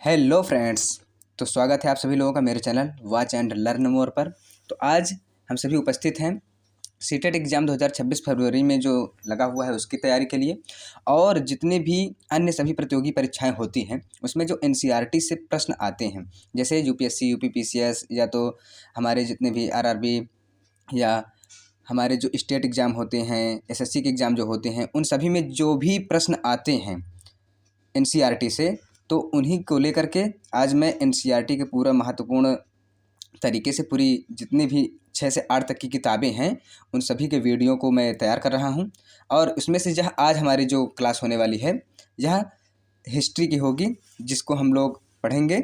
Hello friends. तो स्वागत है आप सभी लोगों का मेरे channel watch and learn more पर। तो आज हम सभी उपस्थित हैं सीटेट एग्ज़ाम 2026 फरवरी में जो लगा हुआ है उसकी तैयारी के लिए, और जितने भी अन्य सभी प्रतियोगी परीक्षाएं होती हैं उसमें जो एनसीईआरटी से प्रश्न आते हैं, जैसे यूपीएससी, यूपीपीसीएस, या तो हमारे जितने भी आरआरबी या हमारे जो स्टेट एग्ज़ाम होते हैं, एसएससी के एग्ज़ाम जो होते हैं, उन सभी में जो भी प्रश्न आते हैं एनसीईआरटी से, तो उन्हीं को लेकर के आज मैं एनसीईआरटी के पूरा महत्वपूर्ण तरीके से पूरी जितनी भी 6 से 8 तक की किताबें हैं उन सभी के वीडियो को मैं तैयार कर रहा हूं। और उसमें से जहाँ आज हमारी जो क्लास होने वाली है यह हिस्ट्री की होगी, जिसको हम लोग पढ़ेंगे।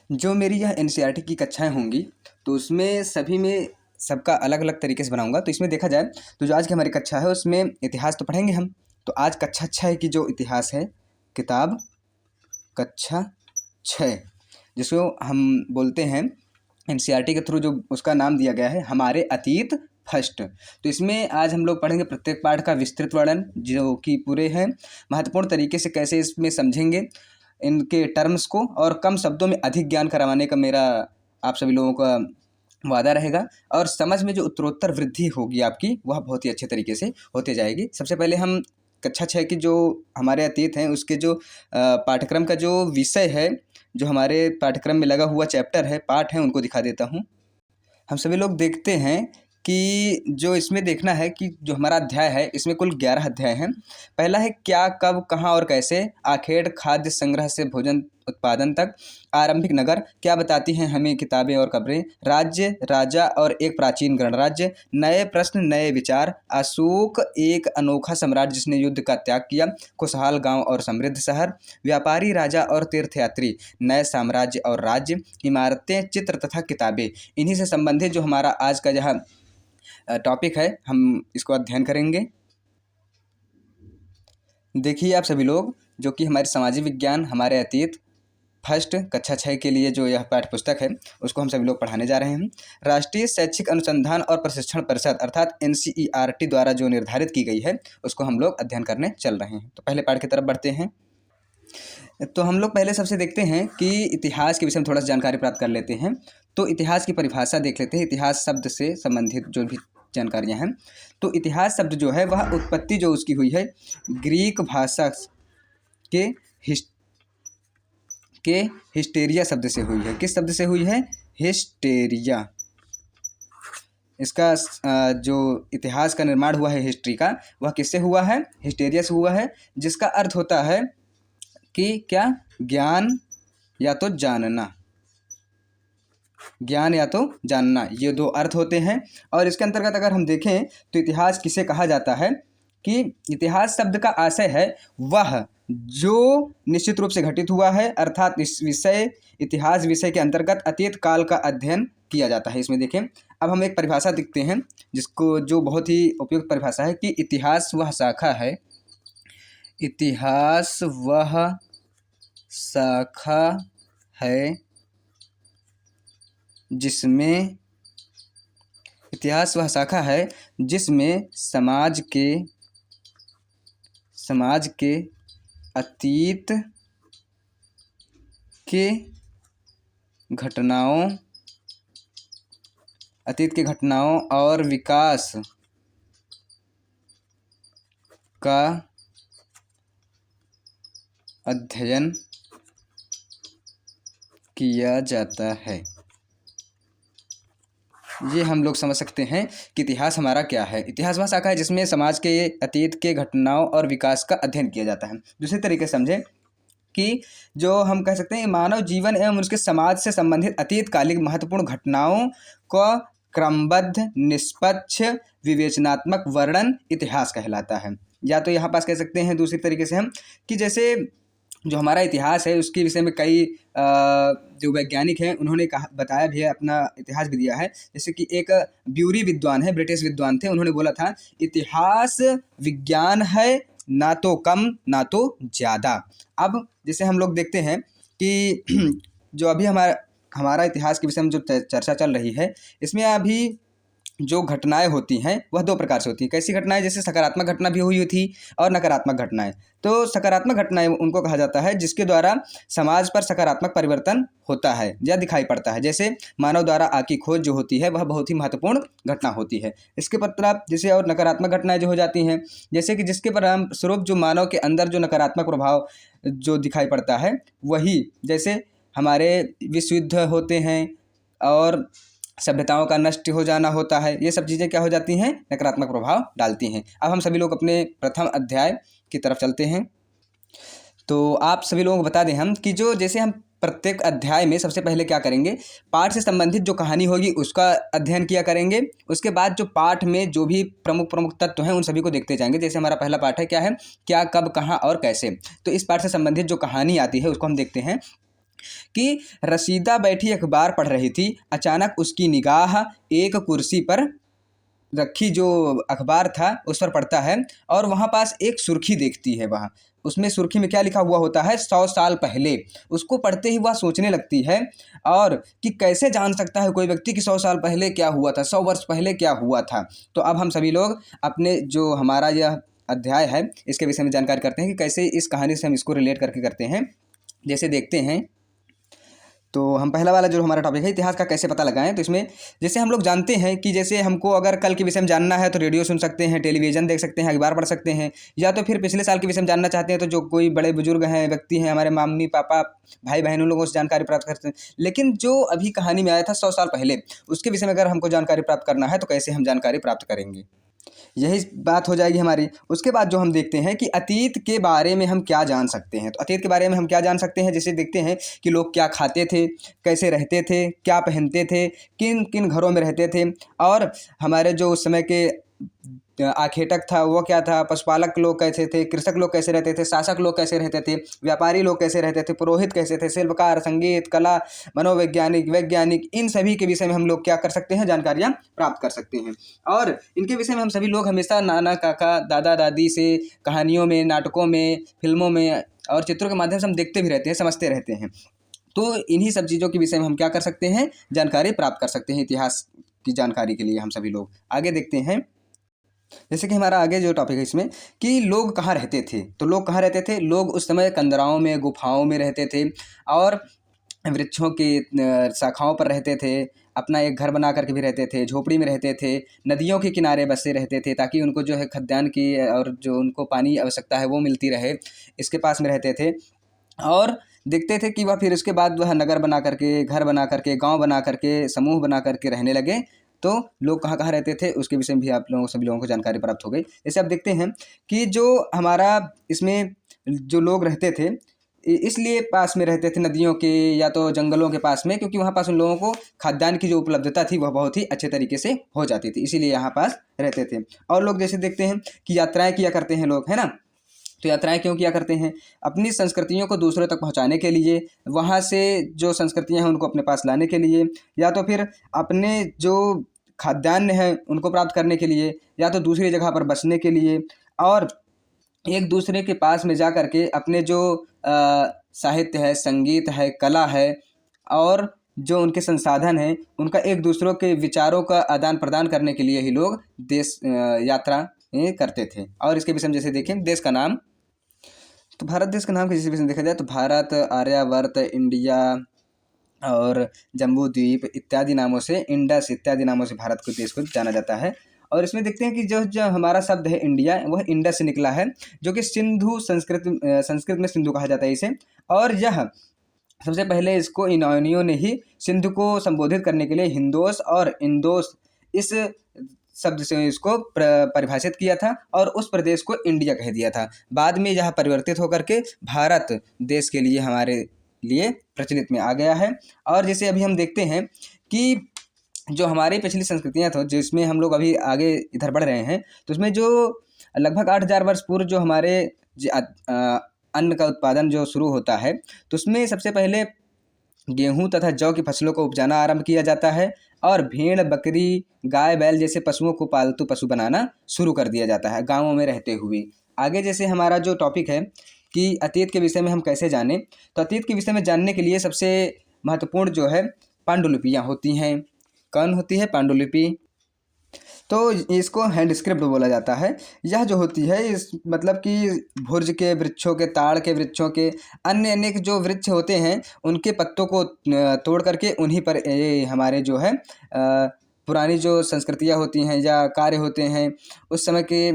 जो मेरी यह एनसीईआरटी की कक्षाएं होंगी तो उसमें सभी में सबका अलग अलग तरीके से बनाऊंगा। तो इसमें देखा जाए तो जो आज की हमारी कक्षा है उसमें इतिहास तो पढ़ेंगे हम। तो आज कक्षा 6 की जो इतिहास है, किताब कक्षा 6, जिसको हम बोलते हैं एनसीईआरटी के थ्रू जो उसका नाम दिया गया है हमारे अतीत फर्स्ट। तो इसमें आज हम लोग पढ़ेंगे प्रत्येक पाठ का विस्तृत वर्णन, जो कि पूरे हैं महत्वपूर्ण तरीके से कैसे इसमें समझेंगे इनके टर्म्स को, और कम शब्दों में अधिक ज्ञान करवाने का मेरा आप सभी लोगों का वादा रहेगा। और समझ में जो उत्तरोत्तर वृद्धि होगी आपकी वह बहुत ही अच्छे तरीके से होते जाएगी। सबसे पहले हम कक्षा 6 की जो हमारे अतीत हैं उसके जो पाठ्यक्रम का जो विषय है, जो हमारे पाठ्यक्रम में लगा हुआ चैप्टर है, पाठ है, उनको दिखा देता हूँ। हम सभी लोग देखते हैं कि जो इसमें देखना है कि जो हमारा अध्याय है इसमें कुल 11 अध्याय हैं। पहला है क्या, कब, कहाँ और कैसे, आखेड़, खाद्य संग्रह से भोजन उत्पादन तक, आरंभिक नगर, क्या बताती हैं हमें किताबें और खबरें, राज्य, राजा और एक प्राचीन गणराज्य, नए प्रश्न नए विचार, अशोक एक अनोखा सम्राट जिसने युद्ध का त्याग किया, खुशहाल गांव और समृद्ध शहर, व्यापारी राजा और तीर्थयात्री, नए साम्राज्य और राज्य, इमारतें, चित्र तथा किताबें। इन्हीं से संबंधित जो हमारा आज का यह टॉपिक है हम इसको अध्ययन करेंगे। देखिए आप सभी लोग, जो कि हमारे सामाजिक विज्ञान हमारे अतीत फर्स्ट कक्षा 6 के लिए जो यह पाठ्य पुस्तक है उसको हम सभी लोग पढ़ाने जा रहे हैं। राष्ट्रीय शैक्षिक अनुसंधान और प्रशिक्षण परिषद अर्थात एनसीईआरटी द्वारा जो निर्धारित की गई है उसको हम लोग अध्ययन करने चल रहे हैं। तो पहले पाठ की तरफ बढ़ते हैं। तो हम लोग पहले सबसे देखते हैं कि इतिहास के विषय में थोड़ा सा जानकारी प्राप्त कर लेते हैं। तो इतिहास की परिभाषा देख लेते हैं, इतिहास शब्द से संबंधित जो भी जानकारियां हैं। तो इतिहास शब्द जो है वह उत्पत्ति जो उसकी हुई है ग्रीक भाषा के हिस्टेरिया शब्द से हुई है। किस शब्द से हुई है? हिस्टेरिया। इसका जो इतिहास का निर्माण हुआ है हिस्ट्री का, वह किससे हुआ है? हिस्टेरिया से हुआ है, जिसका अर्थ होता है कि क्या? ज्ञान या तो जानना, ज्ञान या तो जानना, ये दो अर्थ होते हैं। और इसके अंतर्गत अगर हम देखें तो इतिहास किसे कहा जाता है कि इतिहास शब्द का आशय है वह जो निश्चित रूप से घटित हुआ है, अर्थात इस विषय इतिहास विषय के अंतर्गत अतीत काल का अध्ययन किया जाता है। इसमें देखें, अब हम एक परिभाषा देखते हैं जिसको जो बहुत ही उपयुक्त परिभाषा है कि इतिहास वह शाखा है, इतिहास वह शाखा है जिसमें इतिहास वह शाखा है जिसमें समाज के अतीत के घटनाओं और विकास का अध्ययन किया जाता है। ये हम लोग समझ सकते हैं कि इतिहास हमारा क्या है। इतिहास वह शाखा है जिसमें समाज के अतीत के घटनाओं और विकास का अध्ययन किया जाता है। दूसरे तरीके से समझें कि जो हम कह सकते हैं मानव जीवन एवं उसके समाज से संबंधित अतीतकालिक महत्वपूर्ण घटनाओं का क्रमबद्ध, निष्पक्ष, विवेचनात्मक वर्णन इतिहास कहलाता है। या तो यहाँ पास कह सकते हैं दूसरी तरीके से हम कि जैसे जो हमारा इतिहास है उसके विषय में कई जो वैज्ञानिक हैं उन्होंने बताया भी है, अपना इतिहास भी दिया है। जैसे कि एक ब्यूरी विद्वान है, ब्रिटिश विद्वान थे, उन्होंने बोला था इतिहास विज्ञान है, ना तो कम ना तो ज़्यादा। अब जैसे हम लोग देखते हैं कि जो अभी हमारा इतिहास के विषय में जो चर्चा चल रही है इसमें अभी जो घटनाएं होती हैं वह दो प्रकार से होती हैं। कैसी घटनाएं? जैसे सकारात्मक घटना भी हुई थी और नकारात्मक घटनाएं। तो सकारात्मक घटनाएं उनको कहा जाता है जिसके द्वारा समाज पर सकारात्मक परिवर्तन होता है या दिखाई पड़ता है। जैसे मानव द्वारा आग की खोज जो होती है वह बहुत ही महत्वपूर्ण घटना होती है। इसके पश्चात जैसे और नकारात्मक घटनाएं जो हो जाती हैं, जैसे कि जिसके परिणामस्वरूप जो मानव के अंदर जो नकारात्मक प्रभाव जो दिखाई पड़ता है, वही जैसे हमारे विश्व युद्ध होते हैं और सभ्यताओं का नष्ट हो जाना होता है। ये सब चीज़ें क्या हो जाती हैं? नकारात्मक प्रभाव डालती हैं। अब हम सभी लोग अपने प्रथम अध्याय की तरफ चलते हैं। तो आप सभी लोगों को बता दें हम कि जो जैसे हम प्रत्येक अध्याय में सबसे पहले क्या करेंगे, पाठ से संबंधित जो कहानी होगी उसका अध्ययन किया करेंगे। उसके बाद जो पाठ में जो भी प्रमुख प्रमुख तत्व हैं उन सभी को देखते जाएंगे। जैसे हमारा पहला पाठ है क्या है, क्या, कब, कहाँ और कैसे। तो इस पाठ से संबंधित जो कहानी आती है उसको हम देखते हैं कि रशीदा बैठी अखबार पढ़ रही थी। अचानक उसकी निगाह एक कुर्सी पर रखी जो अखबार था उस पर पड़ता है और वहाँ पास एक सुर्खी देखती है। वहाँ उसमें सुर्खी में क्या लिखा हुआ होता है? 100 साल पहले। उसको पढ़ते ही वह सोचने लगती है और कि कैसे जान सकता है कोई व्यक्ति कि 100 साल पहले क्या हुआ था, 100 वर्ष पहले क्या हुआ था। तो अब हम सभी लोग अपने जो हमारा यह अध्याय है इसके विषय में जानकारी करते हैं कि कैसे इस कहानी से हम इसको रिलेट करके करते हैं। जैसे देखते हैं, तो हम पहला वाला जो हमारा टॉपिक है इतिहास का कैसे पता लगाएं। तो इसमें जैसे हम लोग जानते हैं कि जैसे हमको अगर कल के विषय में जानना है तो रेडियो सुन सकते हैं, टेलीविज़न देख सकते हैं, अखबार पढ़ सकते हैं, या तो फिर पिछले साल के विषय में जानना चाहते हैं तो जो कोई बड़े बुजुर्ग हैं, व्यक्ति हैं, हमारे मम्मी पापा भाई बहन, उन लोगों से जानकारी प्राप्त करते हैं। लेकिन जो अभी कहानी में आया था 100 साल पहले, उसके विषय में अगर हमको जानकारी प्राप्त करना है तो कैसे हम जानकारी प्राप्त करेंगे, यही बात हो जाएगी हमारी। उसके बाद जो हम देखते हैं कि अतीत के बारे में हम क्या जान सकते हैं। तो अतीत के बारे में हम क्या जान सकते हैं, जैसे देखते हैं कि लोग क्या खाते थे, कैसे रहते थे, क्या पहनते थे, किन किन घरों में रहते थे, और हमारे जो उस समय के आखेटक था वो क्या था, पशुपालक लोग कैसे थे, कृषक लोग कैसे रहते थे, शासक लोग कैसे रहते थे, व्यापारी लोग कैसे रहते थे, पुरोहित कैसे थे, शिल्पकार, संगीत, कला, मनोवैज्ञानिक, वैज्ञानिक, इन सभी के विषय में हम लोग क्या कर सकते हैं, जानकारियाँ प्राप्त कर सकते हैं। और इनके विषय में हम सभी लोग हमेशा नाना काका दादा दादी से कहानियों में, नाटकों में, फिल्मों में और चित्रों के माध्यम से हम देखते भी रहते हैं, समझते रहते हैं। तो इन्हीं सब चीज़ों के विषय में हम क्या कर सकते हैं, जानकारी प्राप्त कर सकते हैं। इतिहास की जानकारी के लिए हम सभी लोग आगे देखते हैं। जैसे कि हमारा आगे जो टॉपिक है इसमें कि लोग कहाँ रहते थे। तो लोग कहाँ रहते थे? लोग उस समय कंदराओं में, गुफाओं में रहते थे और वृक्षों की शाखाओं पर रहते थे। अपना एक घर बना करके भी रहते थे, झोपड़ी में रहते थे, नदियों के किनारे बसे रहते थे ताकि उनको जो है खाद्यान्न की और जो उनको पानी आवश्यकता है वो मिलती रहे, इसके पास में रहते थे। और देखते थे कि वह फिर उसके बाद वह नगर बना करके, घर बना करके, गांव बना करके, समूह बना करके रहने लगे। तो लोग कहाँ कहाँ रहते थे उसके विषय में भी आप लोगों सभी लोगों को जानकारी प्राप्त हो गई। जैसे आप देखते हैं कि जो हमारा इसमें जो लोग रहते थे इसलिए पास में रहते थे नदियों के या तो जंगलों के पास में, क्योंकि वहाँ पास उन लोगों को खाद्यान्न की जो उपलब्धता थी वह बहुत ही अच्छे तरीके से हो जाती थी, इसीलिए यहाँ पास रहते थे। और लोग जैसे देखते हैं कि यात्राएं किया करते हैं लोग, है ना। तो यात्राएं क्यों किया करते हैं? अपनी संस्कृतियों को दूसरों तक पहुंचाने के लिए, वहाँ से जो संस्कृतियां हैं उनको अपने पास लाने के लिए, या तो फिर अपने जो खाद्यान्न है उनको प्राप्त करने के लिए, या तो दूसरी जगह पर बसने के लिए, और एक दूसरे के पास में जा कर के अपने जो साहित्य है, संगीत है, कला है और जो उनके संसाधन हैं उनका एक दूसरों के विचारों का आदान प्रदान करने के लिए ही लोग देश यात्रा करते थे। और इसके विषय में जैसे देखें देश का नाम, तो भारत देश का नाम के जिस विषय में देखा जाए तो भारत, आर्यावर्त, इंडिया और जम्बू द्वीप इत्यादि नामों से, इंडस इत्यादि नामों से भारत को, देश को जाना जाता है। और इसमें देखते हैं कि जो जो हमारा शब्द है इंडिया वह इंडस से निकला है, जो कि सिंधु संस्कृत में सिंधु कहा जाता है इसे। और यह सबसे पहले इसको यूनानियों ने ही सिंधु को संबोधित करने के लिए हिंदोस और इंदोस इस शब्द से इसको परिभाषित किया था और उस प्रदेश को इंडिया कह दिया था। बाद में यह परिवर्तित होकर के भारत देश के लिए, हमारे लिए प्रचलित में आ गया है। और जैसे अभी हम देखते हैं कि जो हमारी पिछली संस्कृतियाँ थी जिसमें हम लोग अभी आगे इधर बढ़ रहे हैं, तो उसमें जो लगभग 8000 वर्ष पूर्व जो हमारे अन्न का उत्पादन जो शुरू होता है, तो उसमें सबसे पहले गेहूं तथा जौ की फसलों को उपजाना आरंभ किया जाता है और भेड़, बकरी, गाय, बैल जैसे पशुओं को पालतू पशु बनाना शुरू कर दिया जाता है गाँवों में रहते हुए। आगे जैसे हमारा जो टॉपिक है कि अतीत के विषय में हम कैसे जानें, तो अतीत के विषय में जानने के लिए सबसे महत्वपूर्ण जो है पांडुलिपियाँ होती हैं। कौन होती है? पांडुलिपि। तो इसको हैंड स्क्रिप्ट बोला जाता है। यह जो होती है इस मतलब कि भुर्ज के वृक्षों के, ताड़ के वृक्षों के, अन्य अनेक जो वृक्ष होते हैं उनके पत्तों को तोड़ करके उन्हीं पर ये हमारे जो है पुरानी जो संस्कृतियाँ होती हैं या कार्य होते हैं उस समय के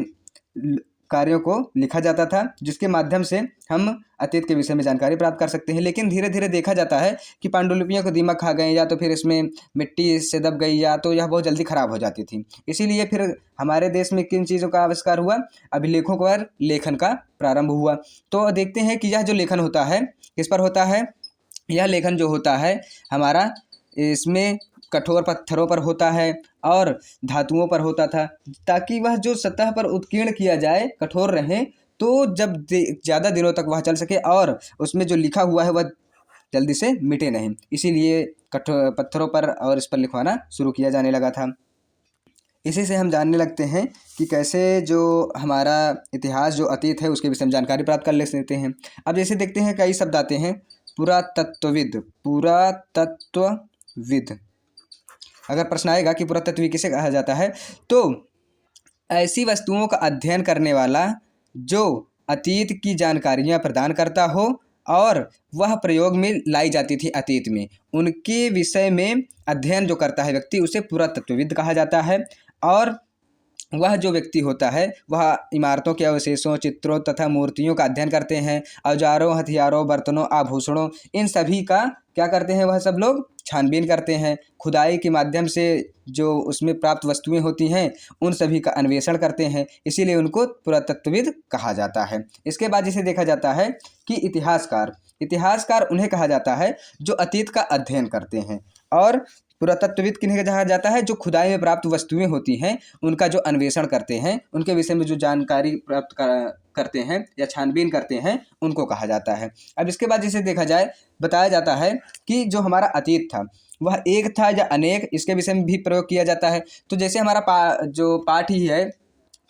कार्यों को लिखा जाता था, जिसके माध्यम से हम अतीत के विषय में जानकारी प्राप्त कर सकते हैं। लेकिन धीरे धीरे देखा जाता है कि पांडुलिपियों को दीमक खा गए या तो फिर इसमें मिट्टी से दब गई या तो यह बहुत जल्दी ख़राब हो जाती थी। इसीलिए फिर हमारे देश में किन चीज़ों का आविष्कार हुआ, अभिलेखों पर लेखन का प्रारंभ हुआ। तो देखते हैं कि यह जो लेखन होता है किस पर होता है। यह लेखन जो होता है हमारा इसमें कठोर पत्थरों पर होता है और धातुओं पर होता था, ताकि वह जो सतह पर उत्कीर्ण किया जाए कठोर रहे, तो जब ज़्यादा दिनों तक वह चल सके और उसमें जो लिखा हुआ है वह जल्दी से मिटे नहीं। इसीलिए कठोर पत्थरों पर और इस पर लिखवाना शुरू किया जाने लगा था। इसी से हम जानने लगते हैं कि कैसे जो हमारा इतिहास जो अतीत है उसके विषय में जानकारी प्राप्त कर लेते हैं। अब जैसे देखते हैं कई शब्द आते हैं, पुरातत्वविद। पुरातत्वविद, अगर प्रश्न आएगा कि पुरातत्व किसे कहा जाता है, तो ऐसी वस्तुओं का अध्ययन करने वाला जो अतीत की जानकारियाँ प्रदान करता हो और वह प्रयोग में लाई जाती थी अतीत में, उनके विषय में अध्ययन जो करता है व्यक्ति उसे पुरातत्वविद कहा जाता है। और वह जो व्यक्ति होता है वह इमारतों के अवशेषों, चित्रों तथा मूर्तियों का अध्ययन करते हैं। औजारों, हथियारों, बर्तनों, आभूषणों, इन सभी का क्या करते हैं, वह सब लोग छानबीन करते हैं। खुदाई के माध्यम से जो उसमें प्राप्त वस्तुएं होती हैं उन सभी का अन्वेषण करते हैं, इसीलिए उनको पुरातत्वविद कहा जाता है। इसके बाद जिसे देखा जाता है कि इतिहासकार। इतिहासकार उन्हें कहा जाता है जो अतीत का अध्ययन करते हैं। और पुरातत्वविद किन्हें कहा जाता है, जो खुदाई में प्राप्त वस्तुएं होती हैं उनका जो अन्वेषण करते हैं, उनके विषय में जो जानकारी प्राप्त करते हैं या छानबीन करते हैं, उनको कहा जाता है। अब इसके बाद जिसे देखा जाए, बताया जाता है कि जो हमारा अतीत था वह एक था या अनेक, इसके विषय में भी प्रयोग किया जाता है। तो जैसे हमारा जो पाठ ही है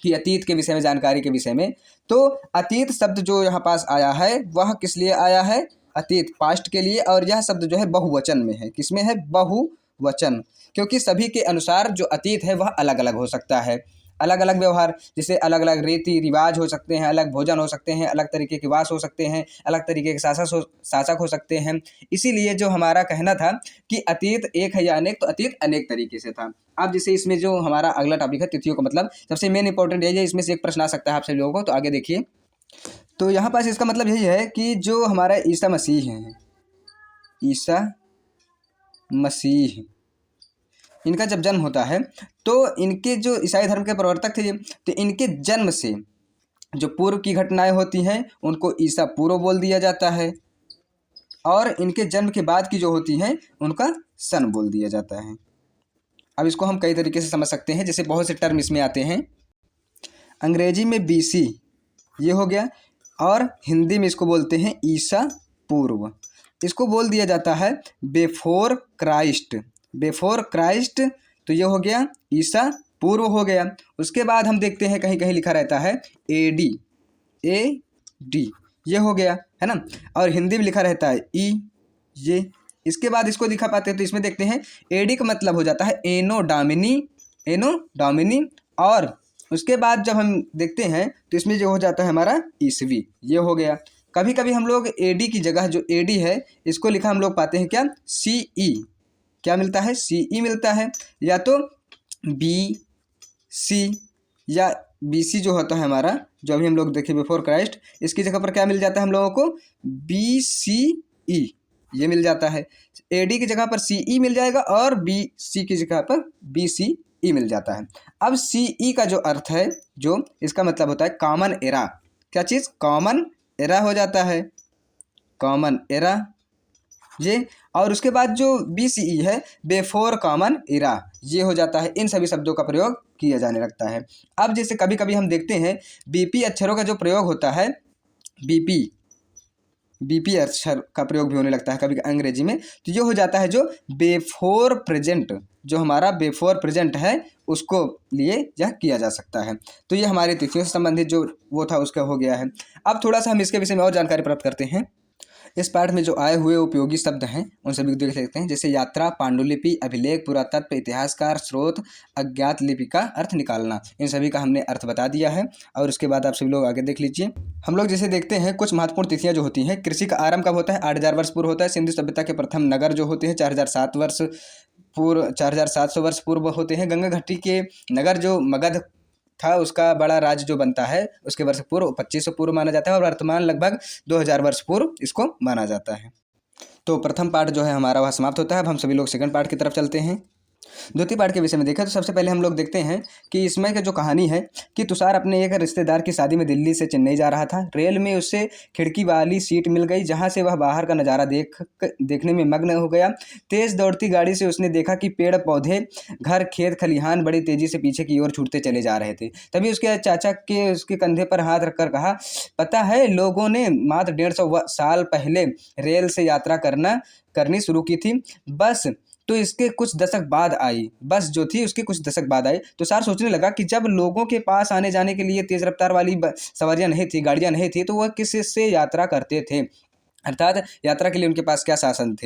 कि अतीत के विषय में, जानकारी के विषय में, तो अतीत शब्द जो यहाँ पास आया है वह किस लिए आया है, अतीत पास्ट के लिए। और यह शब्द जो है बहुवचन में है, किसमें है, बहुवचन, क्योंकि सभी के अनुसार जो अतीत है वह अलग अलग हो सकता है। अलग अलग व्यवहार, जैसे अलग अलग रीति रिवाज हो सकते हैं, अलग भोजन हो सकते हैं, अलग तरीके के वास हो सकते हैं, अलग तरीके के शासक हो सकते हैं। इसीलिए जो हमारा कहना था कि अतीत एक है या अनेक, तो अतीत अनेक तरीके से था। अब जैसे इसमें जो हमारा अगला टॉपिक है तिथियों का मतलब, सबसे मेन इंपॉर्टेंट यही है, इसमें से एक प्रश्न आ सकता है आप सभी लोगों को, तो आगे देखिए। तो यहाँ पास इसका मतलब यही है कि जो हमारा ईसा मसीह हैं, ईसा मसीह, इनका जब जन्म होता है तो इनके जो ईसाई धर्म के प्रवर्तक थे, तो इनके जन्म से जो पूर्व की घटनाएं होती हैं उनको ईसा पूर्व बोल दिया जाता है, और इनके जन्म के बाद की जो होती हैं उनका सन बोल दिया जाता है। अब इसको हम कई तरीके से समझ सकते हैं, जैसे बहुत से टर्म इसमें आते हैं। अंग्रेजी में BC ये हो गया, और हिंदी में इसको बोलते हैं ईसा पूर्व। इसको बोल दिया जाता है बिफोर क्राइस्ट। बिफोर क्राइस्ट, तो ये हो गया ईसा पूर्व हो गया। उसके बाद हम देखते हैं कहीं कहीं लिखा रहता है AD, ये हो गया, है ना। और हिंदी में लिखा रहता है ये। इसके बाद इसको दिखा पाते हैं, तो इसमें देखते हैं AD का मतलब हो जाता है एनो डोमिनी। और उसके बाद जब हम देखते हैं तो इसमें जो हो जाता है हमारा ईसवी, ये हो गया। कभी कभी हम लोग AD की जगह जो AD है इसको लिखा हम लोग पाते हैं क्या, CE। क्या मिलता है, CE मिलता है, या तो BC या BC जो होता है हमारा, जो अभी हम लोग देखें बिफोर क्राइस्ट, इसकी जगह पर क्या मिल जाता है हम लोगों को, BCE, ये मिल जाता है। AD की जगह पर CE मिल जाएगा और BC की जगह पर BCE मिल जाता है। अब CE का जो अर्थ है, जो इसका मतलब होता है कॉमन एरा। क्या चीज़, कॉमन एरा हो जाता है, कॉमन एरा ये। और उसके बाद जो BCE है, बिफोर कॉमन एरा, ये हो जाता है। इन सभी शब्दों का प्रयोग किया जाने लगता है। अब जैसे कभी कभी हम देखते हैं BP अक्षरों का जो प्रयोग होता है, BP अक्षर का प्रयोग भी होने लगता है कभी अंग्रेजी में, तो ये हो जाता है जो बिफोर प्रेजेंट, जो हमारा बिफोर प्रेजेंट है उसको लिए यह किया जा सकता है। तो ये हमारी तिथियों से संबंधित जो वो था उसका हो गया है। अब थोड़ा सा हम इसके विषय में और जानकारी प्राप्त करते हैं। इस पाठ में जो आए हुए उपयोगी शब्द हैं उन सभी को देख सकते हैं, जैसे यात्रा, पांडुलिपि, अभिलेख, पुरातत्व, इतिहासकार, स्रोत, अज्ञात लिपि का अर्थ निकालना, इन सभी का हमने अर्थ बता दिया है। और उसके बाद आप सभी लोग आगे देख लीजिए। हम लोग जैसे देखते हैं कुछ महत्वपूर्ण तिथियां जो होती हैं, कृषि का आरंभ कब होता है, 8000 वर्ष पूर्व होता है। सिंधु सभ्यता के प्रथम नगर जो होते हैं 4700 वर्ष पूर्व होते हैं। गंगा घाटी के नगर जो मगध था, उसका बड़ा राज्य जो बनता है उसके वर्ष पूर्व 2500 पूर्व माना जाता है, और वर्तमान लगभग 2000 वर्ष पूर्व इसको माना जाता है। तो प्रथम पार्ट जो है हमारा वह समाप्त होता है। अब हम सभी लोग सेकंड पार्ट की तरफ चलते हैं। द्वितीय पार्ट के विषय में देखें तो सबसे पहले हम लोग देखते हैं कि इसमें का जो कहानी है कि तुषार अपने एक रिश्तेदार की शादी में दिल्ली से चेन्नई जा रहा था। रेल में उससे खिड़की वाली सीट मिल गई, जहां से वह बाहर का नज़ारा देखने में मग्न हो गया। तेज दौड़ती गाड़ी से उसने देखा कि पेड़ पौधे, घर, खेत खलिहान बड़ी तेजी से पीछे की ओर छूटते चले जा रहे थे। तभी उसके चाचा के उसके कंधे पर हाथ रखकर कहा, पता है लोगों ने मात्र 150 साल पहले रेल से यात्रा करनी शुरू की थी। बस तो इसके कुछ दशक बाद आई, बस जो थी उसके कुछ दशक बाद आई। तो सार सोचने लगा कि जब लोगों के पास आने जाने के लिए तेज रफ्तार वाली सवारियां नहीं थी, गाड़ियां नहीं थी, तो वह किससे यात्रा करते थे। अर्थात यात्रा के लिए उनके पास क्या साधन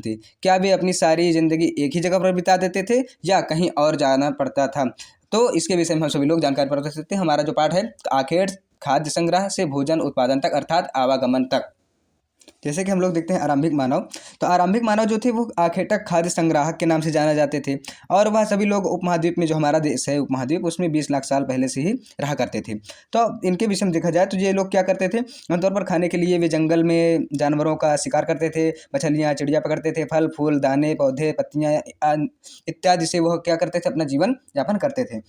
थे। क्या वे अपनी सारी जिंदगी एक ही जगह पर बिता देते थे या कहीं और जाना पड़ता था। तो इसके विषय में हम सभी लोग जानकारी प्राप्त कर सकते हैं। हमारा जो पाठ है, आखेट खाद्य संग्रह से भोजन उत्पादन तक, अर्थात आवागमन तक। जैसे कि हम लोग देखते हैं आरंभिक मानव, तो आरंभिक मानव जो थे वो आखेटक खाद्य संग्राहक के नाम से जाने जाते थे, और वह सभी लोग उपमहाद्वीप में, जो हमारा देश है उपमहाद्वीप, उसमें 20 लाख साल पहले से ही रहा करते थे। तो इनके विषय में देखा जाए तो ये लोग क्या करते थे, आमतौर पर खाने के लिए वे जंगल में जानवरों का शिकार करते थे, मछलियाँ चिड़िया पकड़ते थे, फल फूल दाने पौधे पत्तियाँ इत्यादि से वह क्या करते थे, अपना जीवन यापन करते थे।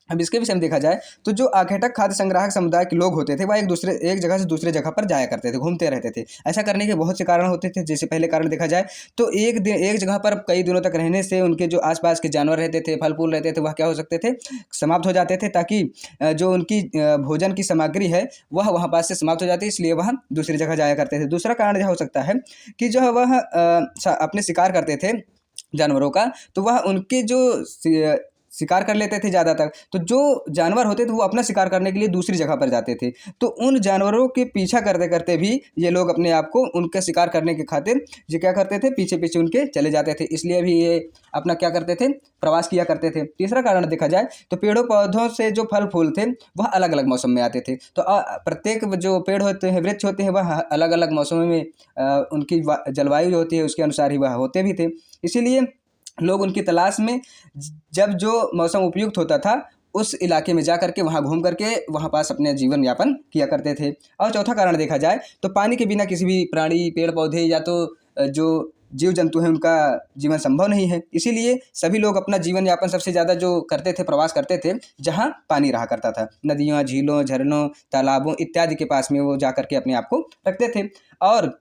अब इसके विषय में देखा जाए तो जो आखेटक खाद्य संग्राहक समुदाय के लोग होते थे वह एक जगह से दूसरे जगह पर जाया करते थे, घूमते रहते थे। ऐसा करने के बहुत से कारण होते थे। जैसे पहले कारण देखा जाए तो एक जगह पर कई दिनों तक रहने से उनके जो आसपास के जानवर रहते थे, फल फूल रहते थे, वह क्या हो सकते थे, समाप्त हो जाते थे, ताकि जो उनकी भोजन की सामग्री है वह वहाँ पास से समाप्त हो जाती है, इसलिए वह दूसरी जगह जाया करते थे। दूसरा कारण यह हो सकता है कि जो वह अपने शिकार करते थे जानवरों का, तो वह उनके जो शिकार कर लेते थे ज़्यादातर, तो जो जानवर होते थे वो अपना शिकार करने के लिए दूसरी जगह पर जाते थे। तो उन जानवरों के पीछा करते करते भी ये लोग अपने आप को उनका शिकार करने के खातिर ये क्या करते थे, पीछे पीछे उनके चले जाते थे, इसलिए भी ये अपना क्या करते थे, प्रवास किया करते थे। तीसरा कारण देखा जाए तो पेड़ों पौधों से जो फल फूल थे वह अलग अलग मौसम में आते थे। तो प्रत्येक जो पेड़ होते हैं, वृक्ष होते हैं, वह अलग अलग मौसमों में उनकी जलवायु जो होती है उसके अनुसार ही वह होते भी थे। इसीलिए लोग उनकी तलाश में जब जो मौसम उपयुक्त होता था उस इलाके में जा करके वहाँ घूम करके वहाँ पास अपने जीवन यापन किया करते थे। और चौथा कारण देखा जाए तो पानी के बिना किसी भी प्राणी, पेड़ पौधे या तो जो जीव जंतु हैं उनका जीवन संभव नहीं है। इसीलिए सभी लोग अपना जीवन यापन सबसे ज़्यादा जो करते थे, प्रवास करते थे जहाँ पानी रहा करता था, नदियों, झीलों, झरनों, तालाबों इत्यादि के पास में वो जा करके अपने आप को रखते थे। और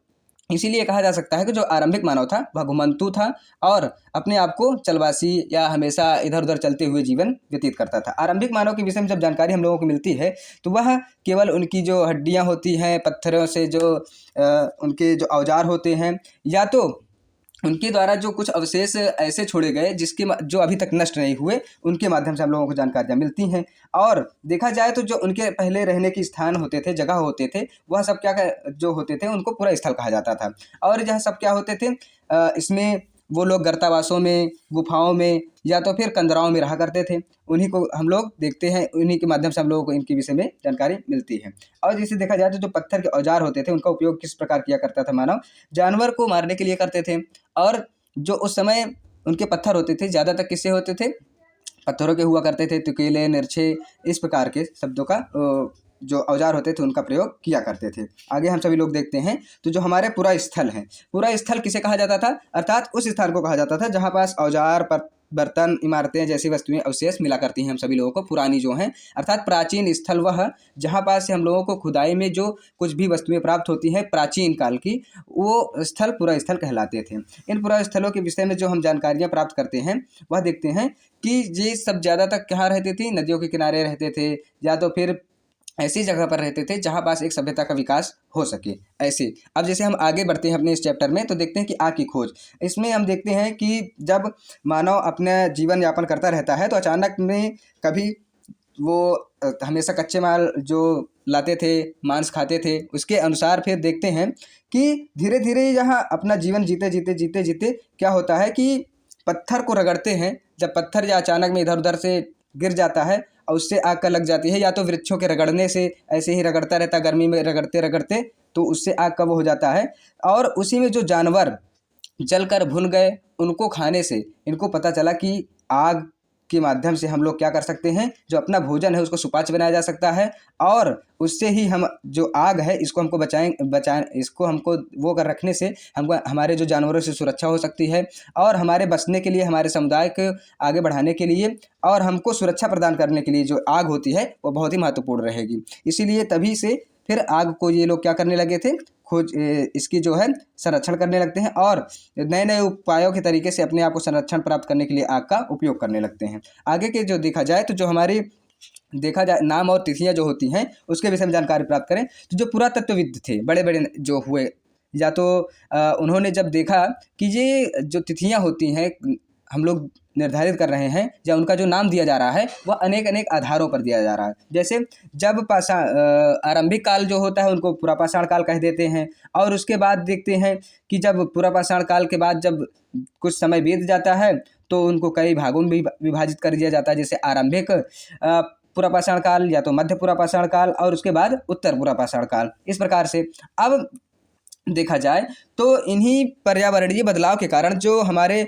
इसीलिए कहा जा सकता है कि जो आरंभिक मानव था वह घुमंतू था और अपने आप को चलवासी या हमेशा इधर उधर चलते हुए जीवन व्यतीत करता था। आरंभिक मानव के विषय में जब जानकारी हम लोगों को मिलती है तो वह केवल उनकी जो हड्डियां होती हैं, पत्थरों से जो उनके जो औजार होते हैं, या तो उनके द्वारा जो कुछ अवशेष ऐसे छोड़े गए जो अभी तक नष्ट नहीं हुए, उनके माध्यम से हम लोगों को जानकारियाँ मिलती हैं। और देखा जाए तो जो उनके पहले रहने के स्थान होते थे, जगह होते थे, वह सब जो होते थे उनको पूरा स्थल कहा जाता था। और यह सब क्या होते थे, इसमें वो लोग गर्तावासों में, गुफाओं में या तो फिर कंदराओं में रहा करते थे। उन्हीं को हम लोग देखते हैं, उन्हीं के माध्यम से हम लोगों को इनके विषय में जानकारी मिलती है। और जैसे देखा जाए तो जो पत्थर के औजार होते थे उनका उपयोग किस प्रकार किया करता था मानव, जानवर को मारने के लिए करते थे। और जो उस समय उनके पत्थर होते थे ज़्यादातर किससे होते थे, पत्थरों के हुआ करते थे, तुकेले, निरछे, इस प्रकार के शब्दों का जो औजार होते थे उनका प्रयोग किया करते थे। आगे हम सभी लोग देखते हैं तो जो हमारे पूरा स्थल है, पूरा स्थल किसे कहा जाता था, अर्थात उस स्थान को कहा जाता था जहाँ पास औजार, बर्तन, इमारतें जैसी वस्तुएं अवशेष मिला करती हैं हम सभी लोगों को, पुरानी जो हैं, अर्थात प्राचीन स्थल वह जहाँ पास से हम लोगों को खुदाई में जो कुछ भी वस्तुएं प्राप्त होती हैं प्राचीन काल की, वो स्थल पूरा स्थल कहलाते थे। इन पूरा स्थलों के विषय में जो हम जानकारियाँ प्राप्त करते हैं वह देखते हैं कि ये सब ज़्यादातर कहाँ रहते थे, नदियों के किनारे रहते थे, या तो फिर ऐसी जगह पर रहते थे जहाँ पास एक सभ्यता का विकास हो सके। ऐसे अब जैसे हम आगे बढ़ते हैं अपने इस चैप्टर में तो देखते हैं कि आग की खोज। इसमें हम देखते हैं कि जब मानव अपना जीवन यापन करता रहता है तो अचानक में कभी वो हमेशा कच्चे माल जो लाते थे, मांस खाते थे, उसके अनुसार फिर देखते हैं कि धीरे धीरे यहाँ अपना जीवन जीते जीते जीते जीते क्या होता है कि पत्थर को रगड़ते हैं। जब पत्थर या अचानक में इधर उधर से गिर जाता है और उससे आग का लग जाती है, या तो वृक्षों के रगड़ने से ऐसे ही रगड़ता रहता है, गर्मी में रगड़ते रगड़ते तो उससे आग का वो हो जाता है। और उसी में जो जानवर जलकर भुन गए, उनको खाने से इनको पता चला कि आग के माध्यम से हम लोग क्या कर सकते हैं, जो अपना भोजन है उसको सुपाच्य बनाया जा सकता है। और उससे ही हम जो आग है इसको हमको बचाएं इसको हमको वो कर रखने से हमको हमारे जो जानवरों से सुरक्षा हो सकती है, और हमारे बचने के लिए, हमारे समुदाय को आगे बढ़ाने के लिए और हमको सुरक्षा प्रदान करने के लिए जो आग होती है वो बहुत ही महत्वपूर्ण रहेगी। इसीलिए तभी से फिर आग को ये लोग क्या करने लगे थे, इसकी जो है संरक्षण करने लगते हैं, और नए नए उपायों के तरीके से अपने आप को संरक्षण प्राप्त करने के लिए आग का उपयोग करने लगते हैं। आगे के जो देखा जाए तो जो हमारी देखा जाए नाम और तिथियां जो होती हैं उसके विषय में जानकारी प्राप्त करें तो जो पुरातत्वविद थे बड़े बड़े जो हुए, या तो उन्होंने जब देखा कि ये जो तिथियां होती हैं हम लोग निर्धारित कर रहे हैं या उनका जो नाम दिया जा रहा है वह अनेक अनेक आधारों पर दिया जा रहा है। जैसे जब आरंभिक काल जो होता है उनको पुरापाषाण काल कह देते हैं, और उसके बाद देखते हैं कि जब पुरापाषाण काल के बाद जब कुछ समय बीत जाता है तो उनको कई भागों में भी विभाजित कर दिया जाता है। जैसे आरंभिक पुरापाषाण काल, या तो मध्य पुरापाषाण काल, और उसके बाद उत्तर पुरापाषाण काल। इस प्रकार से अब देखा जाए तो इन्हीं पर्यावरणीय बदलाव के कारण जो हमारे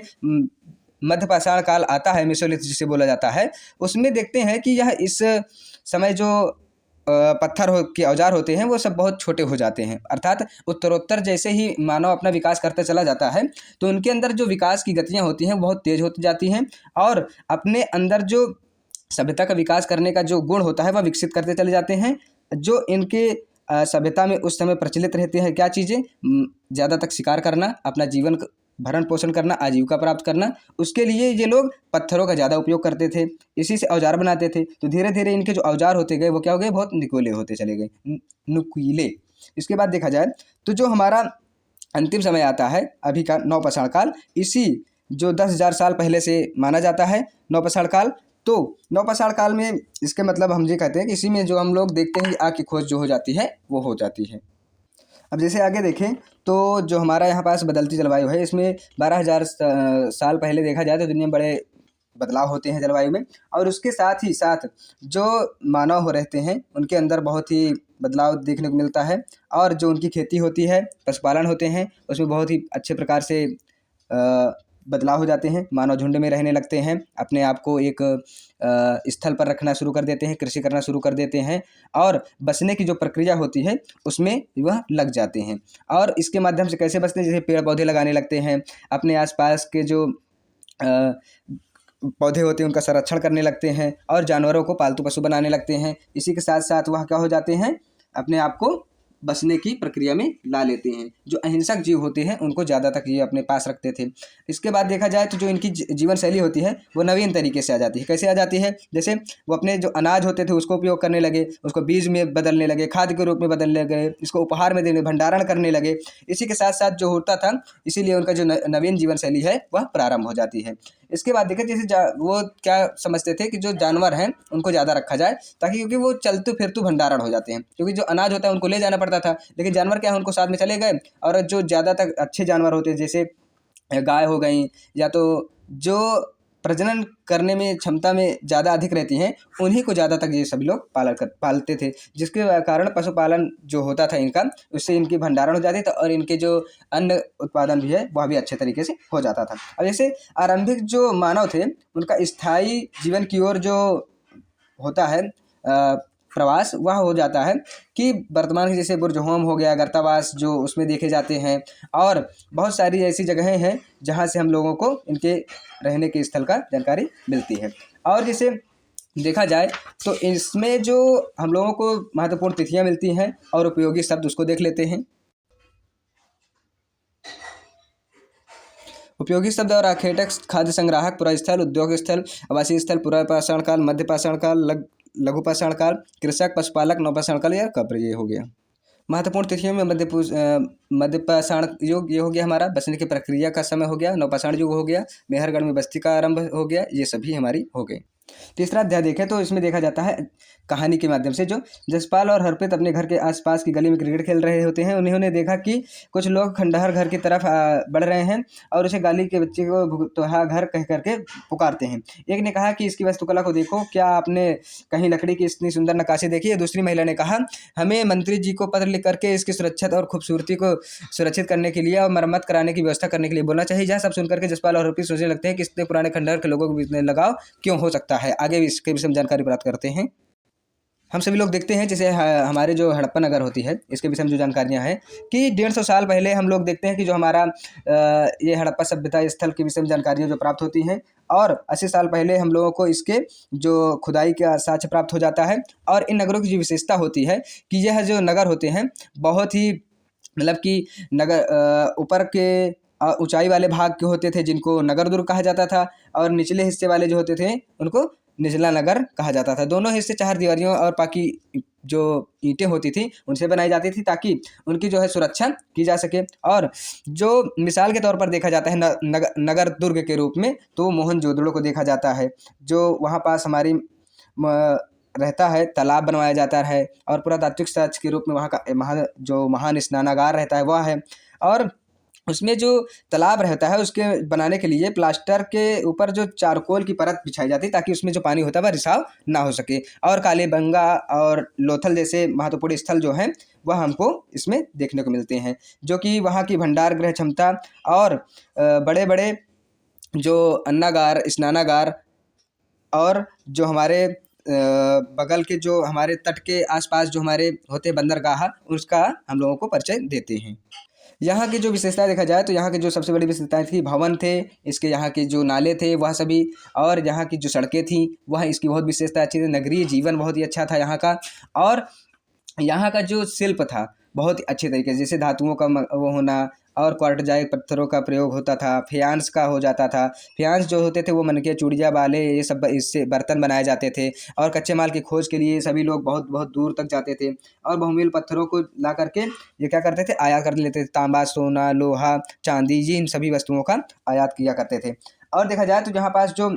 मध्य पाषाण काल आता है, मेसोलिथ जिसे बोला जाता है, उसमें देखते हैं कि यह इस समय जो पत्थर के औजार होते हैं वो सब बहुत छोटे हो जाते हैं। अर्थात उत्तरोत्तर जैसे ही मानव अपना विकास करता चला जाता है तो उनके अंदर जो विकास की गतियाँ होती हैं बहुत तेज होती जाती हैं, और अपने अंदर जो सभ्यता का विकास करने का जो गुण होता है वह विकसित करते चले जाते हैं। जो इनके सभ्यता में उस समय प्रचलित रहती है क्या चीज़ें, ज़्यादा तक शिकार करना, अपना जीवन भरण पोषण करना, आजीविका प्राप्त करना, उसके लिए ये लोग पत्थरों का ज़्यादा उपयोग करते थे, इसी से औजार बनाते थे। तो धीरे धीरे इनके जो औजार होते गए वो क्या हो गए, बहुत निकोले होते चले गए, नुकीले। इसके बाद देखा जाए तो जो हमारा अंतिम समय आता है अभी का नवपाषाण काल, इसी जो 10,000 साल पहले से माना जाता है नवपाषाण काल। तो नवपाषाण काल में इसके मतलब हम ये कहते हैं कि इसी में जो हम लोग देखते हैं कि आग की खोज जो हो जाती है वो हो जाती है। अब जैसे आगे देखें तो जो हमारा यहाँ पास बदलती जलवायु है, इसमें 12,000 साल पहले देखा जाए तो दुनिया में बड़े बदलाव होते हैं जलवायु में, और उसके साथ ही साथ जो मानव हो रहते हैं उनके अंदर बहुत ही बदलाव देखने को मिलता है। और जो उनकी खेती होती है, पशुपालन होते हैं, उसमें बहुत ही अच्छे प्रकार से बदलाव हो जाते हैं। मानव झुंड में रहने लगते हैं, अपने आप को एक स्थल पर रखना शुरू कर देते हैं, कृषि करना शुरू कर देते हैं, और बचने की जो प्रक्रिया होती है उसमें वह लग जाते हैं। और इसके माध्यम से कैसे बचते हैं, जैसे पेड़ पौधे लगाने लगते हैं, अपने आसपास के जो पौधे होते हैं उनका संरक्षण करने लगते हैं, और जानवरों को पालतू पशु बनाने लगते हैं। इसी के साथ साथ वह क्या हो जाते हैं, अपने आप को बचने की प्रक्रिया में ला लेते हैं। जो अहिंसक जीव होते हैं उनको ज़्यादा तक ये अपने पास रखते थे। इसके बाद देखा जाए तो जो इनकी जीवन शैली होती है वो नवीन तरीके से आ जाती है। कैसे आ जाती है, जैसे वो अपने जो अनाज होते थे उसको उपयोग करने लगे, उसको बीज में बदलने लगे, खाद के रूप में बदलने लगे, इसको उपहार में देने, भंडारण करने लगे। इसी के साथ साथ जो होता था, इसीलिए उनका जो नवीन जीवन शैली है वह प्रारंभ हो जाती है। इसके बाद देखिए जैसे वो क्या समझते थे कि जो जानवर हैं उनको ज़्यादा रखा जाए, ताकि क्योंकि वो चलतू फिरतू भंडारण हो जाते हैं। क्योंकि जो अनाज होता है उनको ले जाना पड़ता था, लेकिन जानवर क्या है उनको साथ में चले गए। और जो ज़्यादा तक अच्छे जानवर होते हैं जैसे गाय हो गई, या तो जो प्रजनन करने में क्षमता में ज़्यादा अधिक रहती हैं, उन्हीं को ज़्यादा तक ये सभी लोग पालते थे। जिसके कारण पशुपालन जो होता था इनका, उससे इनकी भंडारण हो जाती था, और इनके जो अन्न उत्पादन भी है वह भी अच्छे तरीके से हो जाता था। अब जैसे आरंभिक जो मानव थे उनका स्थायी जीवन की ओर जो होता है प्रवास, वह हो जाता है कि वर्तमान के जैसे बुर्ज होम हो गया, गर्तावास जो उसमें देखे जाते हैं, और बहुत सारी ऐसी जगहें हैं जहाँ से हम लोगों को इनके रहने के स्थल का जानकारी मिलती है। और जैसे देखा जाए तो इसमें जो हम लोगों को महत्वपूर्ण तिथियाँ मिलती हैं और उपयोगी शब्द उसको देख लेते हैं। उपयोगी शब्द और आखेटक: खाद्य संग्राहक, पुरास्थल, उद्योग स्थल, आवासीय स्थल, पुरापाषाण काल, मध्य पाषाण काल, लघु पाषाण काल, कृषक, पशुपालक, नवपाषाण काल या कब्र, ये हो गया। महत्वपूर्ण तिथियों में मध्य पाषाण युग ये हो गया हमारा, बचने की प्रक्रिया का समय हो गया। नवपाषाण युग हो गया, मेहरगढ़ में बस्ती का आरंभ हो गया। ये सभी हमारी हो गई। तीसरा अध्याय देखें तो इसमें देखा जाता है कहानी के माध्यम से, जो जसपाल और हरप्रीत अपने घर के आसपास की गली में क्रिकेट खेल रहे होते हैं। उन्होंने देखा कि कुछ लोग खंडहर घर की तरफ बढ़ रहे हैं और उसे गाली के बच्चे को भुतहा घर कह करके पुकारते हैं। एक ने कहा कि इसकी वास्तुकला को देखो, क्या आपने कहीं लकड़ी की इतनी सुंदर नक्काशी देखी है? दूसरी महिला ने कहा, हमें मंत्री जी को पत्र लिख करके इसकी सुरक्षा और खूबसूरती को सुरक्षित करने के लिए और मरम्मत कराने की व्यवस्था करने के लिए बोलना चाहिए। यह सब सुनकर के जसपाल और हरप्रीत सोचने लगते हैं कि इतने पुराने खंडहर के लोगों के बीच में लगाव क्यों हो सकता है। आगे भी इसके विषय में जानकारी प्राप्त करते हैं। हम सभी लोग देखते हैं जैसे हमारे जो हड़प्पा नगर होती है, इसके विषय में जो जानकारियाँ हैं कि 150 साल पहले हम लोग देखते हैं कि जो हमारा ये हड़प्पा सभ्यता स्थल के विषय में जानकारियाँ जो प्राप्त होती हैं, और 80 साल पहले हम लोगों को इसके जो खुदाई का साक्ष्य प्राप्त हो जाता है। और इन नगरों की जो विशेषता होती है कि यह जो नगर होते हैं बहुत ही मतलब कि नगर ऊपर के ऊंचाई वाले भाग के होते थे जिनको नगर दुर्ग कहा जाता था, और निचले हिस्से वाले जो होते थे उनको निचला नगर कहा जाता था। दोनों हिस्से चार दीवारियों और बाकी जो ईंटें होती थी उनसे बनाई जाती थी ताकि उनकी जो है सुरक्षा की जा सके। और जो मिसाल के तौर पर देखा जाता है नगर दुर्ग के रूप में, तो मोहनजोदड़ो को देखा जाता है, जो वहाँ पास हमारी रहता है, तालाब बनवाया जाता है, और पुरातात्विक साक्ष्य के रूप में वहाँ का जो महान स्नानागार रहता है वह है। और उसमें जो तालाब रहता है उसके बनाने के लिए प्लास्टर के ऊपर जो चारकोल की परत बिछाई जाती है ताकि उसमें जो पानी होता है वह रिसाव ना हो सके। और कालीबंगा और लोथल जैसे महत्वपूर्ण स्थल जो हैं वह हमको इसमें देखने को मिलते हैं, जो कि वहाँ की भंडार गृह क्षमता और बड़े बड़े जो अन्नागार, स्नानागार और जो हमारे बगल के जो हमारे तट के आसपास जो हमारे होते बंदरगाह, उसका हम लोगों को परिचय देते हैं। यहाँ की जो विशेषता देखा जाए तो यहाँ की जो सबसे बड़ी विशेषताएं थी, भवन थे इसके, यहाँ के जो नाले थे वह सभी, और यहाँ की जो सड़कें थी वह इसकी बहुत विशेषता अच्छी थी। नगरीय जीवन बहुत ही अच्छा था यहाँ का, और यहाँ का जो शिल्प था बहुत ही अच्छे तरीके से, जैसे धातुओं का वो होना और क्वार्टजाइट पत्थरों का प्रयोग होता था, फेयांस का हो जाता था। फेयांस जो होते थे वो मनके, चूड़िया, बाले, ये सब इससे बर्तन बनाए जाते थे। और कच्चे माल की खोज के लिए सभी लोग बहुत बहुत दूर तक जाते थे और बहुमूल्य पत्थरों को ला करके ये क्या करते थे, आयात कर लेते थे। तांबा, सोना, लोहा, चांदी, ये इन सभी वस्तुओं का आयात किया करते थे। और देखा जाए तो जहाँ पास जो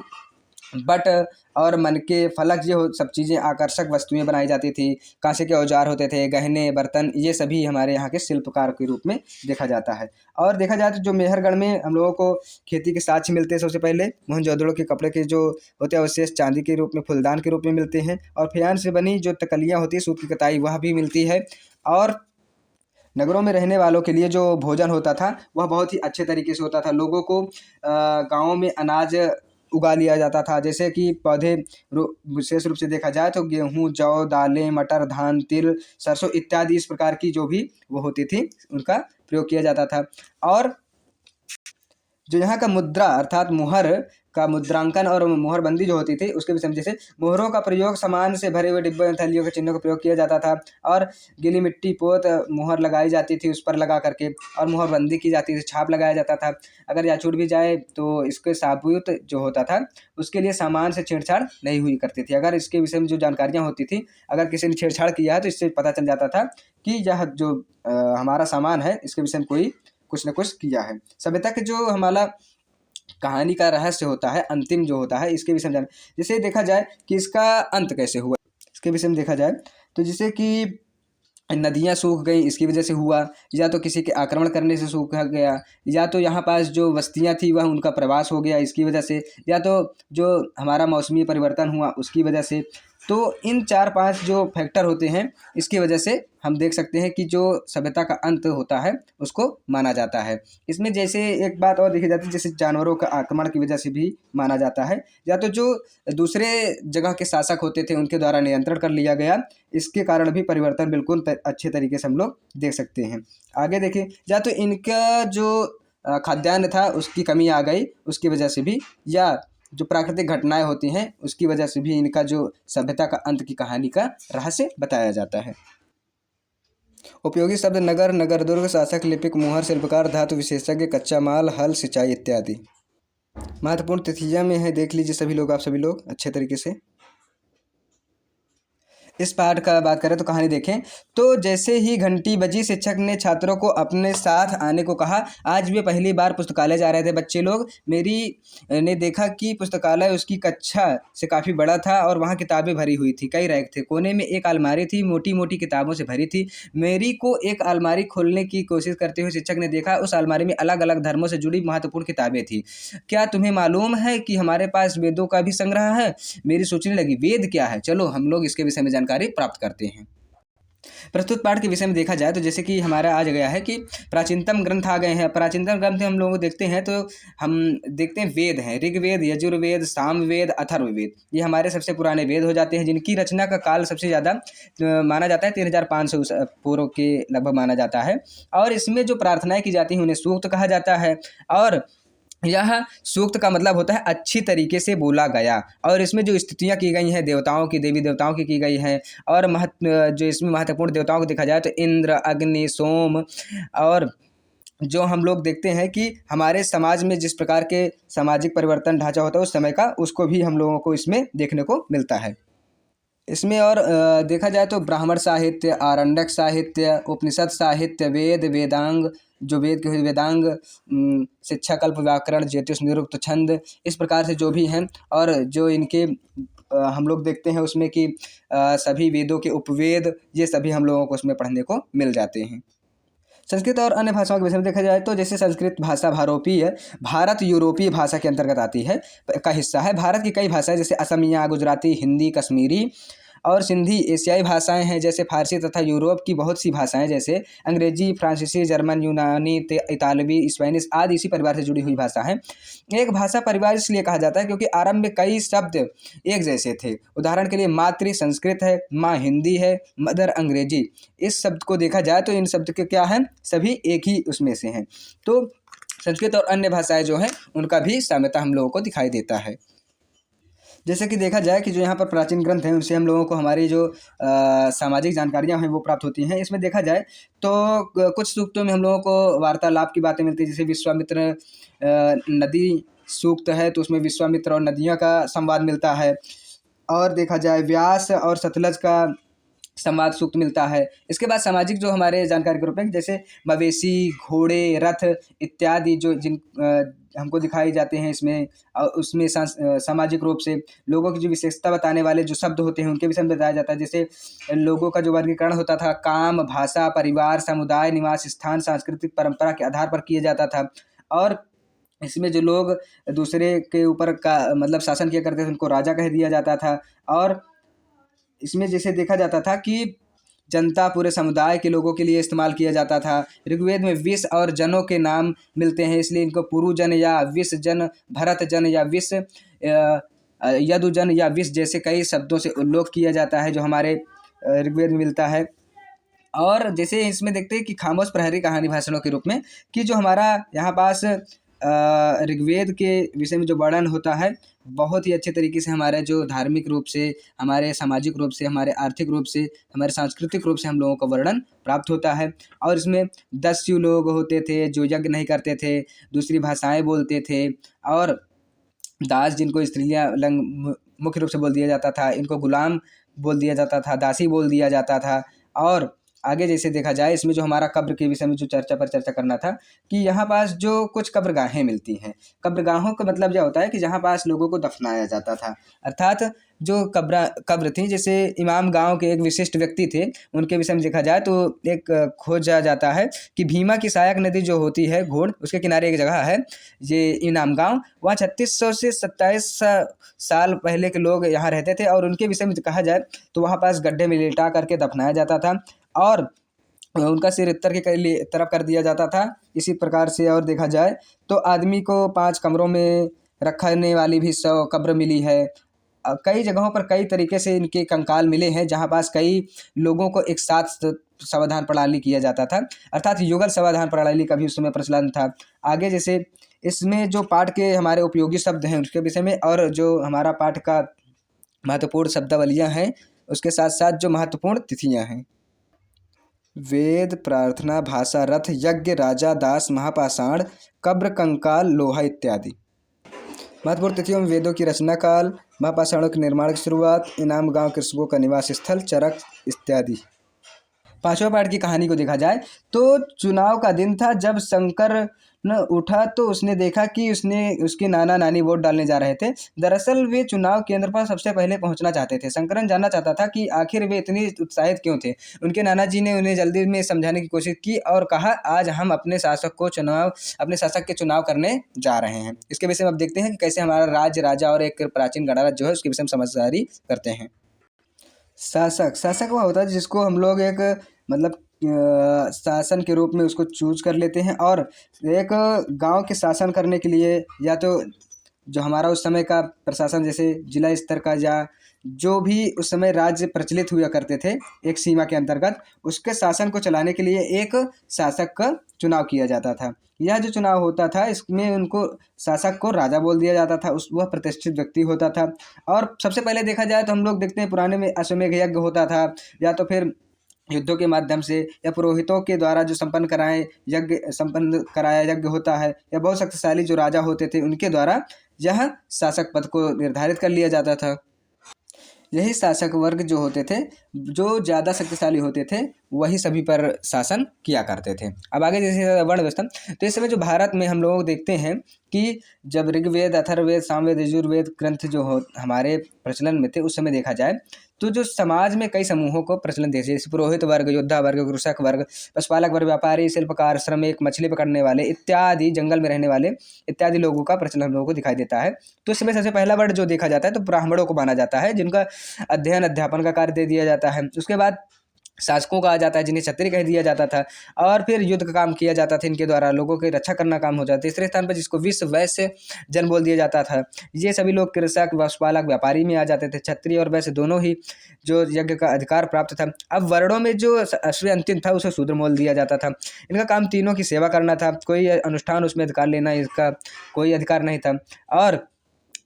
बट और मनके, फलक, ये सब चीज़ें आकर्षक वस्तुएं बनाई जाती थी। कांसे के औजार होते थे, गहने, बर्तन, ये सभी हमारे यहाँ के शिल्पकार के रूप में देखा जाता है। और देखा जाए तो जो मेहरगढ़ में हम लोगों को खेती के साक्ष्य मिलते हैं। सबसे पहले मोहनजोदड़ो के कपड़े के जो होते हैं अवशेष चांदी के रूप में, फूलदान के रूप में मिलते हैं। और फेयान से बनी जो तकलियाँ होती है, सूत की कताई, वह भी मिलती है। और नगरों में रहने वालों के लिए जो भोजन होता था वह बहुत ही अच्छे तरीके से होता था। लोगों को गाँवों में अनाज उगा लिया जाता था, जैसे कि पौधे विशेष रूप से देखा जाए तो गेहूँ, जौ, दालें, मटर, धान, तिल, सरसों इत्यादि इस प्रकार की जो भी वो होती थी उनका प्रयोग किया जाता था। और जो यहाँ का मुद्रा अर्थात मुहर का मुद्रांकन और मुहरबंदी जो होती थी उसके विषय में, जैसे मोहरों का प्रयोग सामान से भरे हुए डिब्बे, थैलियों के चिन्हों का प्रयोग किया जाता था, और गीली मिट्टी पोत मुहर लगाई जाती थी उस पर लगा करके, और मुहरबंदी की जाती थी, छाप लगाया जाता था। अगर यह छूट भी जाए तो इसके साबूत जो होता था उसके लिए सामान से छेड़छाड़ नहीं हुई करती थी। अगर इसके विषय में जो जानकारियाँ होती थी, अगर किसी ने छेड़छाड़ किया है तो इससे पता चल जाता था कि यह जो हमारा सामान है इसके विषय में कोई कुछ न कुछ किया है। सभ्यता के जो हमारा कहानी का रहस्य होता है, अंतिम जो होता है, इसके विषय में जैसे देखा जाए कि इसका अंत कैसे हुआ, इसके विषय में देखा जाए तो जैसे कि नदियाँ सूख गई इसकी वजह से हुआ, या तो किसी के आक्रमण करने से सूख गया, या तो यहाँ पास जो बस्तियाँ थी वह उनका प्रवास हो गया इसकी वजह से, या तो जो हमारा मौसमी परिवर्तन हुआ उसकी वजह से। तो इन 4-5 जो फैक्टर होते हैं इसकी वजह से हम देख सकते हैं कि जो सभ्यता का अंत होता है उसको माना जाता है। इसमें जैसे एक बात और देखी जाती है, जैसे जानवरों का आक्रमण की वजह से भी माना जाता है, या तो जो दूसरे जगह के शासक होते थे उनके द्वारा नियंत्रण कर लिया गया, इसके कारण भी परिवर्तन बिल्कुल अच्छे तरीके से हम लोग देख सकते हैं। आगे देखें, या तो इनका जो खाद्यान्न था उसकी कमी आ गई उसकी वजह से भी, या जो प्राकृतिक घटनाएं होती हैं उसकी वजह से भी इनका जो सभ्यता का अंत की कहानी का रहस्य बताया जाता है। उपयोगी शब्द नगर, नगर दुर्ग, शासक, लिपिक, मुहर, शिल्पकार, धातु विशेषज्ञ, कच्चा माल, हल, सिंचाई इत्यादि। महत्वपूर्ण तिथियां में है, देख लीजिए सभी लोग, आप सभी लोग अच्छे तरीके से। इस पाठ का बात करें तो कहानी देखें तो जैसे ही घंटी बजी शिक्षक ने छात्रों को अपने साथ आने को कहा। आज वे पहली बार पुस्तकालय जा रहे थे बच्चे लोग। मेरी ने देखा कि पुस्तकालय उसकी कक्षा से काफ़ी बड़ा था और वहाँ किताबें भरी हुई थी, कई रैक थे। कोने में एक अलमारी थी, मोटी मोटी किताबों से भरी थी। मेरी को एक अलमारी खोलने की कोशिश करते हुए शिक्षक ने देखा। उस अलमारी में अलग अलग धर्मों से जुड़ी महत्वपूर्ण किताबें थी। क्या तुम्हें मालूम है कि हमारे पास वेदों का भी संग्रह है? मेरी सोचने लगी, वेद क्या है? चलो हम लोग इसके विषय में जानकारी प्राप्त करते हैं। प्रस्तुत पाठ के विषय में देखा जाए तो जैसे कि हमारा आज गया है कि प्राचीनतम ग्रंथ आ गए हैं। प्राचीनतम ग्रंथ हम लोग देखते हैं तो हम देखते हैं वेद हैं, ऋग्वेद, यजुर्वेद, सामवेद, अथर्ववेद। ये हमारे सबसे पुराने वेद हो जाते हैं, जिनकी रचना का काल सबसे ज़्यादा माना जाता है 3500 पूर्व के लगभग माना जाता है। और इसमें जो प्रार्थनाएं की जाती हैं उन्हें सूक्त कहा जाता है। और यह सूक्त का मतलब होता है अच्छी तरीके से बोला गया। और इसमें जो स्तुतियाँ की गई हैं देवताओं की, देवी देवताओं की गई हैं। और जो इसमें महत्वपूर्ण देवताओं को देखा जाए तो इंद्र, अग्नि, सोम। और जो हम लोग देखते हैं कि हमारे समाज में जिस प्रकार के सामाजिक परिवर्तन ढांचा होता है उस समय का, उसको भी हम लोगों को इसमें देखने को मिलता है। इसमें और देखा जाए तो ब्राह्मण साहित्य, आरण्यक साहित्य, उपनिषद साहित्य, वेद, वेदांग, जो वेद के हुए वेदांग, शिक्षा कल्प, व्याकरण, ज्योतिष, निरुक्त, छंद, इस प्रकार से जो भी हैं। और जो इनके हम लोग देखते हैं उसमें कि सभी वेदों के उपवेद, ये सभी हम लोगों को उसमें पढ़ने को मिल जाते हैं। संस्कृत और अन्य भाषाओं के विषय में देखा जाए तो जैसे संस्कृत भाषा भारोपीय, भारत यूरोपीय भाषा के अंतर्गत आती है, का हिस्सा है। भारत की कई भाषाएं जैसे असमिया, गुजराती, हिंदी, कश्मीरी और सिंधी एशियाई भाषाएं हैं। जैसे फारसी तथा यूरोप की बहुत सी भाषाएं जैसे अंग्रेजी, फ्रांसीसी, जर्मन, यूनानी, इतालवी, स्पेनिश आदि इसी परिवार से जुड़ी हुई भाषा हैं। एक भाषा परिवार इसलिए कहा जाता है क्योंकि आरंभ में कई शब्द एक जैसे थे। उदाहरण के लिए मातृ संस्कृत है, माँ हिंदी है, मदर अंग्रेजी। इस शब्द को देखा जाए तो इन शब्द के क्या हैं, सभी एक ही उसमें से हैं। तो संस्कृत और अन्य भाषाएं जो हैं उनका भी साम्यता हम लोगों को दिखाई देता है। जैसे कि देखा जाए कि जो यहाँ पर प्राचीन ग्रंथ हैं उनसे हम लोगों को हमारी जो सामाजिक जानकारियाँ हैं वो प्राप्त होती हैं। इसमें देखा जाए तो कुछ सूक्तों में हम लोगों को वार्तालाप की बातें मिलती हैं। जैसे विश्वामित्र नदी सूक्त है तो उसमें विश्वामित्र और नदियों का संवाद मिलता है। और देखा जाए व्यास और सतलज का संवाद सूक्त मिलता है। इसके बाद सामाजिक जो हमारे जानकारी के रूप में जैसे मवेशी, घोड़े, रथ इत्यादि जो हमको दिखाई जाते हैं इसमें। उसमें सामाजिक रूप से लोगों की जो विशेषता बताने वाले जो शब्द होते हैं उनके विषय में बताया जाता है। जैसे लोगों का जो वर्गीकरण होता था काम, भाषा, परिवार, समुदाय, निवास स्थान, सांस्कृतिक परंपरा के आधार पर किया जाता था। और इसमें जो लोग दूसरे के ऊपर का मतलब शासन किया करते थे उनको राजा कह दिया जाता था। और इसमें जैसे देखा जाता था कि जनता पूरे समुदाय के लोगों के लिए इस्तेमाल किया जाता था। ऋग्वेद में विष और जनों के नाम मिलते हैं, इसलिए इनको पुरुजन या विष जन, भरत जन या विष, यदुजन या विष जैसे कई शब्दों से उल्लेख किया जाता है जो हमारे ऋग्वेद में मिलता है। और जैसे इसमें देखते हैं कि खामोश प्रहरी कहानी भाषणों के रूप में कि जो हमारा यहाँ पास ऋग्वेद के विषय में जो वर्णन होता है बहुत ही अच्छे तरीके से हमारे जो धार्मिक रूप से, हमारे सामाजिक रूप से, हमारे आर्थिक रूप से, हमारे सांस्कृतिक रूप से हम लोगों को वर्णन प्राप्त होता है। और इसमें दस्यु लोग होते थे जो यज्ञ नहीं करते थे, दूसरी भाषाएं बोलते थे। और दास जिनको स्त्रीलिंग मुख्य रूप से बोल दिया जाता था, इनको गुलाम बोल दिया जाता था, दासी बोल दिया जाता था। और आगे जैसे देखा जाए इसमें जो हमारा कब्र के विषय में जो चर्चा करना था कि यहाँ पास जो कुछ कब्रगाहें मिलती हैं। कब्रगाहों का मतलब यह होता है कि जहाँ पास लोगों को दफनाया जाता था। अर्थात जो कब्र थी, जैसे इमाम गांव के एक विशिष्ट व्यक्ति थे, उनके विषय में देखा जाए तो एक खोजा जाता है कि भीमा की सहायक नदी जो होती है घोड़, उसके किनारे एक जगह है ये इनाम गांव। वहाँ 3600 से 27 साल पहले के लोग यहाँ रहते थे। और उनके विषय में कहा जाए तो वहाँ पास गड्ढे में लेटा करके दफनाया जाता था और उनका सिर उत्तर के तरफ कर दिया जाता था। इसी प्रकार से और देखा जाए तो आदमी को 5 कमरों में रखने वाली भी 100 कब्र मिली है। कई जगहों पर कई तरीके से इनके कंकाल मिले हैं जहाँ पास कई लोगों को एक साथ समाधान प्रणाली किया जाता था, अर्थात युगल समाधान प्रणाली का भी उस समय प्रचलन था। आगे जैसे इसमें जो पाठ के हमारे उपयोगी शब्द हैं उसके विषय में और जो हमारा पाठ का महत्वपूर्ण शब्दावलियाँ हैं उसके साथ साथ जो महत्वपूर्ण तिथियाँ हैं। वेद, प्रार्थना, भाषा, रथ, यज्ञ, राजा, दास, महापाषाण, कब्र, कंकाल, लोहा इत्यादि। महत्वपूर्ण तिथियों में वेदों की रचना काल, महापाषाणों के निर्माण की शुरुआत, इनाम गांव कृषकों का निवास स्थल, चरक इत्यादि। पांचवा पार्ट की कहानी को देखा जाए तो चुनाव का दिन था। जब शंकर न उठा तो उसने देखा कि उसके नाना नानी वोट डालने जा रहे थे। दरअसल वे चुनाव केंद्र पर सबसे पहले पहुंचना चाहते थे। शंकरन जानना चाहता था कि आखिर वे इतनी उत्साहित क्यों थे। उनके नाना जी ने उन्हें जल्दी में समझाने की कोशिश की और कहा, आज हम अपने शासक के चुनाव करने जा रहे हैं। इसके विषय में अब देखते हैं कि कैसे हमारा राज्य, राजा और एक प्राचीन गणराज्य जो है उसके विषय में समझदारी करते हैं। शासक वह होता है जिसको हम लोग एक मतलब शासन के रूप में उसको चूज कर लेते हैं। और एक गांव के शासन करने के लिए या तो जो हमारा उस समय का प्रशासन, जैसे जिला स्तर का या जो भी उस समय राज्य प्रचलित हुआ करते थे एक सीमा के अंतर्गत, उसके शासन को चलाने के लिए एक शासक का चुनाव किया जाता था। यह जो चुनाव होता था इसमें उनको शासक को राजा बोल दिया जाता था। वह प्रतिष्ठित व्यक्ति होता था। और सबसे पहले देखा जाए तो हम लोग देखते हैं पुराने में अश्वमेध यज्ञ होता था, या तो फिर युद्धों के माध्यम से, या पुरोहितों के द्वारा जो संपन्न कराया यज्ञ होता है, या बहुत शक्तिशाली जो राजा होते थे उनके द्वारा यह शासक पद को निर्धारित कर लिया जाता था। यही शासक वर्ग जो होते थे, जो ज़्यादा शक्तिशाली होते थे, वही सभी पर शासन किया करते थे। अब आगे जैसे वर्ण व्यवस्था, तो इस समय जो भारत में हम लोग देखते हैं कि जब ऋग्वेद, अथर्ववेद, सामवेद, यजुर्वेद ग्रंथ जो हो हमारे प्रचलन में थे, उस समय देखा जाए तो जो समाज में कई समूहों को प्रचलन थे, जैसे पुरोहित वर्ग, योद्धा वर्ग, कृषक वर्ग, पशुपालक वर्ग, व्यापारी, शिल्पकार, श्रमिक, मछली पकड़ने वाले इत्यादि, जंगल में रहने वाले इत्यादि लोगों का प्रचलन हम लोगों को दिखाई देता है। तो इस समय सबसे पहला वर्ग जो देखा जाता है तो ब्राह्मणों को माना जाता है, जिनका अध्ययन अध्यापन का कार्य दे दिया जाता है। उसके बाद शासकों का आ जाता है, जिन्हें क्षत्रिय कह दिया जाता था। और फिर युद्ध का काम किया जाता था इनके द्वारा, लोगों की रक्षा करना काम हो जाता है। तीसरे स्थान पर जिसको विश्व वैश्य जन बोल दिया जाता था, ये सभी लोग कृषक, पशुपालक, व्यापारी में आ जाते थे। क्षत्रिय और वैश्य दोनों ही जो यज्ञ का अधिकार प्राप्त था। अब वर्णों में जो अश्व अंतिम था उसे शूद्र बोल दिया जाता था। इनका काम तीनों की सेवा करना था, कोई अनुष्ठान उसमें अधिकार लेना इसका कोई अधिकार नहीं था। और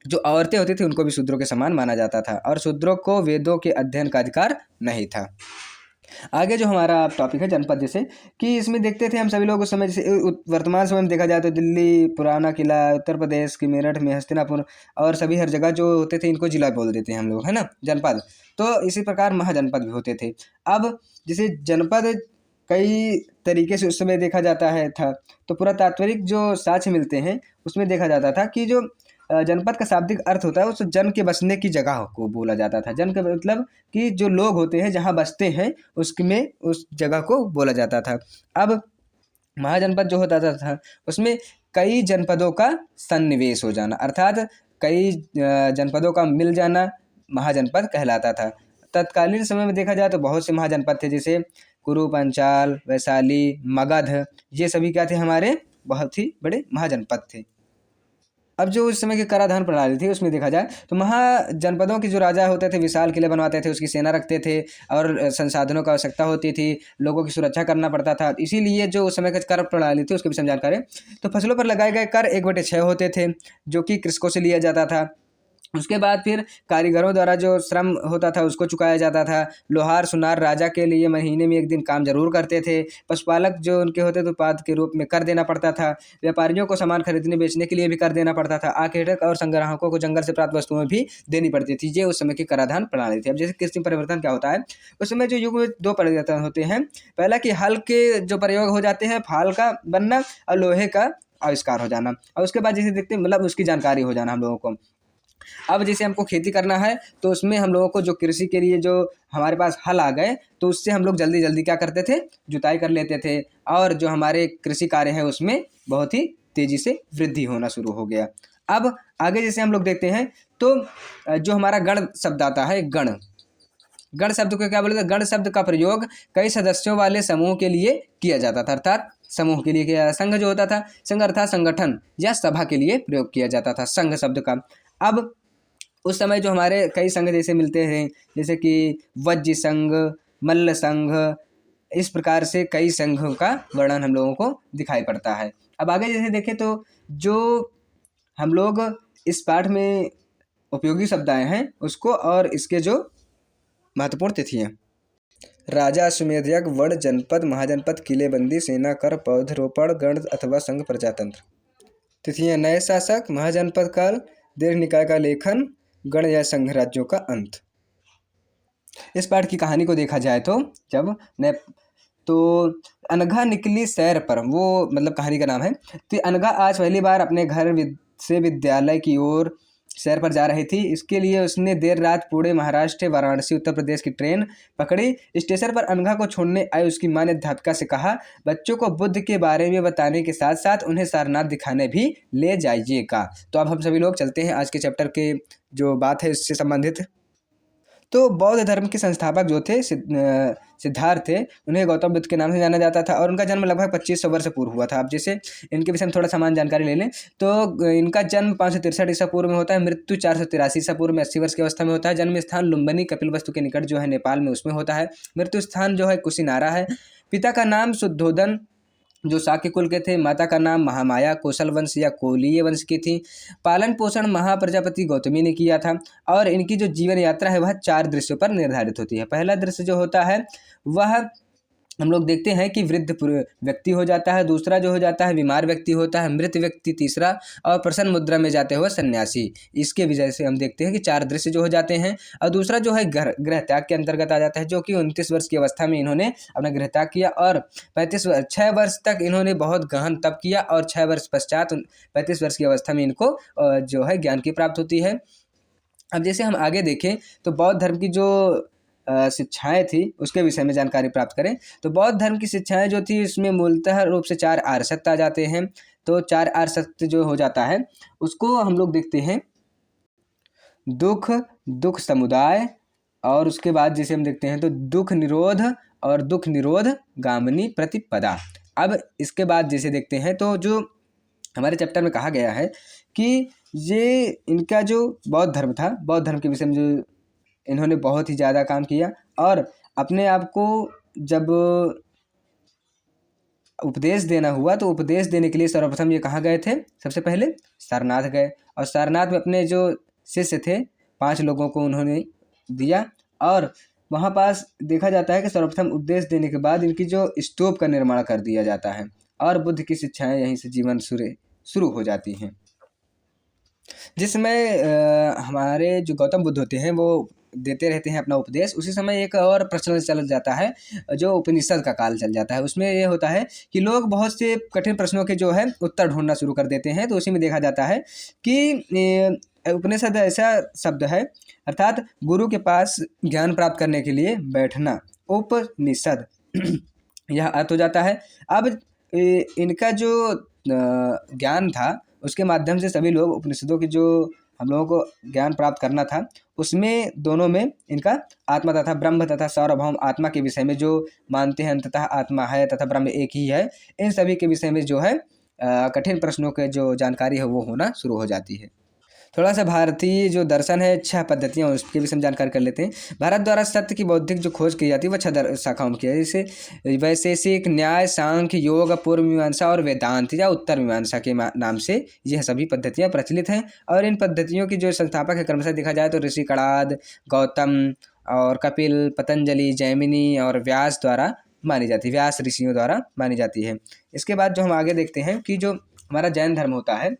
जो औरतें होती थी उनको भी शूद्रों के समान माना जाता था, और शूद्रों को वेदों के अध्ययन का अधिकार नहीं था। आगे जो हमारा टॉपिक है जनपद, जैसे कि इसमें देखते थे हम सभी लोग उस समय, जैसे वर्तमान समय में देखा जाए तो दिल्ली पुराना किला, उत्तर प्रदेश की मेरठ में हस्तिनापुर, और सभी हर जगह जो होते थे इनको जिला बोल देते हैं हम लोग, है ना, जनपद। तो इसी प्रकार महाजनपद भी होते थे। अब जैसे जनपद कई तरीके से उस समय देखा जाता है था, तो पूरा तात्विक जो साक्ष्य मिलते हैं उसमें देखा जाता था कि जो जनपद का शाब्दिक अर्थ होता है उस जन के बसने की जगह को बोला जाता था। जन का मतलब कि जो लोग होते हैं जहाँ बसते हैं उसमें उस जगह को बोला जाता था। अब महाजनपद जो होता था उसमें कई जनपदों का सन्निवेश हो जाना, अर्थात कई जनपदों का मिल जाना महाजनपद कहलाता था। तत्कालीन समय में देखा जाए तो बहुत से महाजनपद थे, जैसे कुरु, पंचाल, वैशाली, मगध, ये सभी क्या थे, हमारे बहुत ही बड़े महाजनपद थे। अब जो उस समय की कराधान प्रणाली थी उसमें देखा जाए तो महाजनपदों के जो राजा होते थे विशाल किले बनवाते थे, उसकी सेना रखते थे, और संसाधनों का आवश्यकता होती थी, लोगों की सुरक्षा करना पड़ता था। इसीलिए जो उस समय की कर प्रणाली थी उसके विषय में जानकारी, तो फसलों पर लगाए गए कर 1/6 होते थे जो कि कृषकों से लिया जाता था। उसके बाद फिर कारीगरों द्वारा जो श्रम होता था उसको चुकाया जाता था। लोहार सुनार राजा के लिए महीने में एक दिन काम जरूर करते थे। पशुपालक जो उनके होते थे उत्पाद के रूप में कर देना पड़ता था। व्यापारियों को सामान खरीदने बेचने के लिए भी कर देना पड़ता था। आखेटक और संग्राहकों को जंगल से प्राप्त वस्तुएं भी देनी पड़ती थी। ये उस समय की कराधान प्रणाली थी। अब जैसे कृषि परिवर्तन क्या होता है, उस समय जो युग में 2 परिवर्तन होते हैं। पहला कि हल के जो प्रयोग हो जाते हैं, फाल का बनना और लोहे का आविष्कार हो जाना, और उसके बाद जैसे देखते हैं मतलब उसकी जानकारी हो जाना हम लोगों को। अब जैसे हमको खेती करना है तो उसमें हम लोगों को जो कृषि के लिए जो हमारे पास हल आ गए तो उससे हम लोग जल्दी जल्दी क्या करते थे, जुताई कर लेते थे, और जो हमारे कृषि कार्य है उसमें बहुत ही तेजी से वृद्धि होना शुरू हो गया। अब आगे जैसे हम लोग देखते हैं तो जो हमारा गण शब्द आता है, गण शब्द को क्या बोलते हैं, गण शब्द का प्रयोग कई सदस्यों वाले समूह के लिए किया जाता था, अर्थात समूह के लिए किया। संघ जो होता था, संघ अर्थात संगठन या सभा के लिए प्रयोग किया जाता था संघ शब्द का। अब उस समय जो हमारे कई संघ जैसे मिलते हैं, जैसे कि वज्र संघ, मल्ल संघ, इस प्रकार से कई संघों का वर्णन हम लोगों को दिखाई पड़ता है। अब आगे जैसे देखें तो जो हम लोग इस पाठ में उपयोगी शब्द आए हैं उसको और इसके जो महत्वपूर्ण तिथियाँ, राजा, अश्वमेध यज्ञ, वर्ण, जनपद, महाजनपद, किलेबंदी, सेना, कर, पौधरोपण, गण अथवा संघ, प्रजातंत्र। तिथियाँ: नए शासक, महाजनपद काल, दीर्घ निकाय का लेखन, गण या संघ राज्यों का अंत। इस पाठ की कहानी को देखा जाए तो जब ने तो अनघा निकली सैर पर, वो मतलब कहानी का नाम है। तो अनघा आज पहली बार अपने घर से विद्यालय की ओर सैर पर जा रही थी। इसके लिए उसने देर रात पुणे, महाराष्ट्र, वाराणसी, उत्तर प्रदेश की ट्रेन पकड़ी। स्टेशन पर अनघा को छोड़ने आई उसकी माँ ने अध्यापिका से कहा, बच्चों को बुद्ध के बारे में बताने के साथ साथ उन्हें सारनाथ दिखाने भी ले जाइएगा। तो अब हम सभी लोग चलते हैं आज के चैप्टर के जो बात है इससे संबंधित। तो बौद्ध धर्म के संस्थापक जो थे सिद्धार्थ थे, उन्हें गौतम बुद्ध के नाम से जाना जाता था और उनका जन्म लगभग 2500 वर्ष पूर्व हुआ था। अब जैसे इनके विषय में थोड़ा सामान जानकारी ले लें तो इनका जन्म 563 ईसा पूर्व में होता है, मृत्यु 483 ईसा पूर्व में 80 वर्ष की अवस्था में होता है। जन्म स्थान लुम्बिनी कपिलवस्तु के निकट जो है नेपाल में उसमें होता है। मृत्यु स्थान जो है कुशीनारा है। पिता का नाम शुद्धोदन जो शाक्य कुल के थे, माता का नाम महामाया कौशल वंश या कोलीय वंश की थी। पालन पोषण महाप्रजापति गौतमी ने किया था और इनकी जो जीवन यात्रा है वह 4 दृश्यों पर निर्धारित होती है। पहला दृश्य जो होता है वह हम लोग देखते हैं कि वृद्ध व्यक्ति हो जाता है, दूसरा जो हो जाता है बीमार व्यक्ति होता है, मृत व्यक्ति तीसरा, और प्रसन्न मुद्रा में जाते हुए सन्यासी। इसके वजह से हम देखते हैं कि 4 दृश्य जो हो जाते हैं। और दूसरा जो है गृह त्याग के अंतर्गत आ जाता है, जो कि 29 वर्ष की अवस्था में इन्होंने अपना गृह त्याग किया और 6 वर्ष तक इन्होंने बहुत गहन तप किया और 6 वर्ष पश्चात 35 वर्ष की अवस्था में इनको जो है ज्ञान की प्राप्त होती है। अब जैसे हम आगे देखें तो बौद्ध धर्म की जो शिक्षाएं थी उसके विषय में जानकारी प्राप्त करें तो बौद्ध धर्म की शिक्षाएं जो थी इसमें मूलतः रूप से 4 आर्य सत्य आ जाते हैं। तो 4 आर्य सत्य जो हो जाता है उसको हम लोग देखते हैं दुख समुदाय, और उसके बाद जैसे हम देखते हैं तो दुख निरोध और दुख निरोध गामिनी प्रतिपदा। अब इसके बाद जैसे देखते हैं तो जो हमारे चैप्टर में कहा गया है कि ये इनका जो बौद्ध धर्म था, बौद्ध धर्म के विषय में जो इन्होंने बहुत ही ज़्यादा काम किया और अपने आप को जब उपदेश देना हुआ तो उपदेश देने के लिए सर्वप्रथम ये कहाँ गए थे, सबसे पहले सारनाथ गए और सारनाथ में अपने जो शिष्य थे 5 लोगों को उन्होंने दिया और वहाँ पास देखा जाता है कि सर्वप्रथम उपदेश देने के बाद इनकी जो स्तूप का निर्माण कर दिया जाता है और बुद्ध की शिक्षाएं यहीं से जीवन शुरू हो जाती हैं। जिसमें हमारे जो गौतम बुद्ध होते हैं वो देते रहते हैं अपना उपदेश। उसी समय एक और प्रचलन चल जाता है जो उपनिषद का काल चल जाता है। उसमें ये होता है कि लोग बहुत से कठिन प्रश्नों के जो है उत्तर ढूंढना शुरू कर देते हैं। तो उसी में देखा जाता है कि उपनिषद ऐसा शब्द है अर्थात गुरु के पास ज्ञान प्राप्त करने के लिए बैठना, उपनिषद यह अर्थ हो जाता है। अब इनका जो ज्ञान था उसके माध्यम से सभी लोग उपनिषदों की जो हम लोगों को ज्ञान प्राप्त करना था उसमें दोनों में इनका आत्मा तथा ब्रह्म तथा सार्वभौम आत्मा के विषय में जो मानते हैं अंततः आत्मा है तथा ब्रह्म एक ही है, इन सभी के विषय में जो है कठिन प्रश्नों के जो जानकारी है वो होना शुरू हो जाती है। थोड़ा सा भारतीय जो दर्शन है 6 पद्धतियाँ उसके विषय में जानकारी कर लेते हैं। भारत द्वारा सत्य की बौद्धिक जो खोज की जाती है वह 6 शाखाओं में की है, जैसे वैशेषिक, न्याय, सांख्य, योग, पूर्व मीमांसा और वेदांत या उत्तर मीमांसा के नाम से यह सभी पद्धतियाँ प्रचलित हैं। और इन पद्धतियों की जो संस्थापक है क्रमशः देखा जाए तो ऋषि कणाद, गौतम और कपिल, पतंजलि, जैमिनी और व्यास द्वारा मानी जाती है, व्यास ऋषियों द्वारा मानी जाती है। इसके बाद जो हम आगे देखते हैं कि जो हमारा जैन धर्म होता है,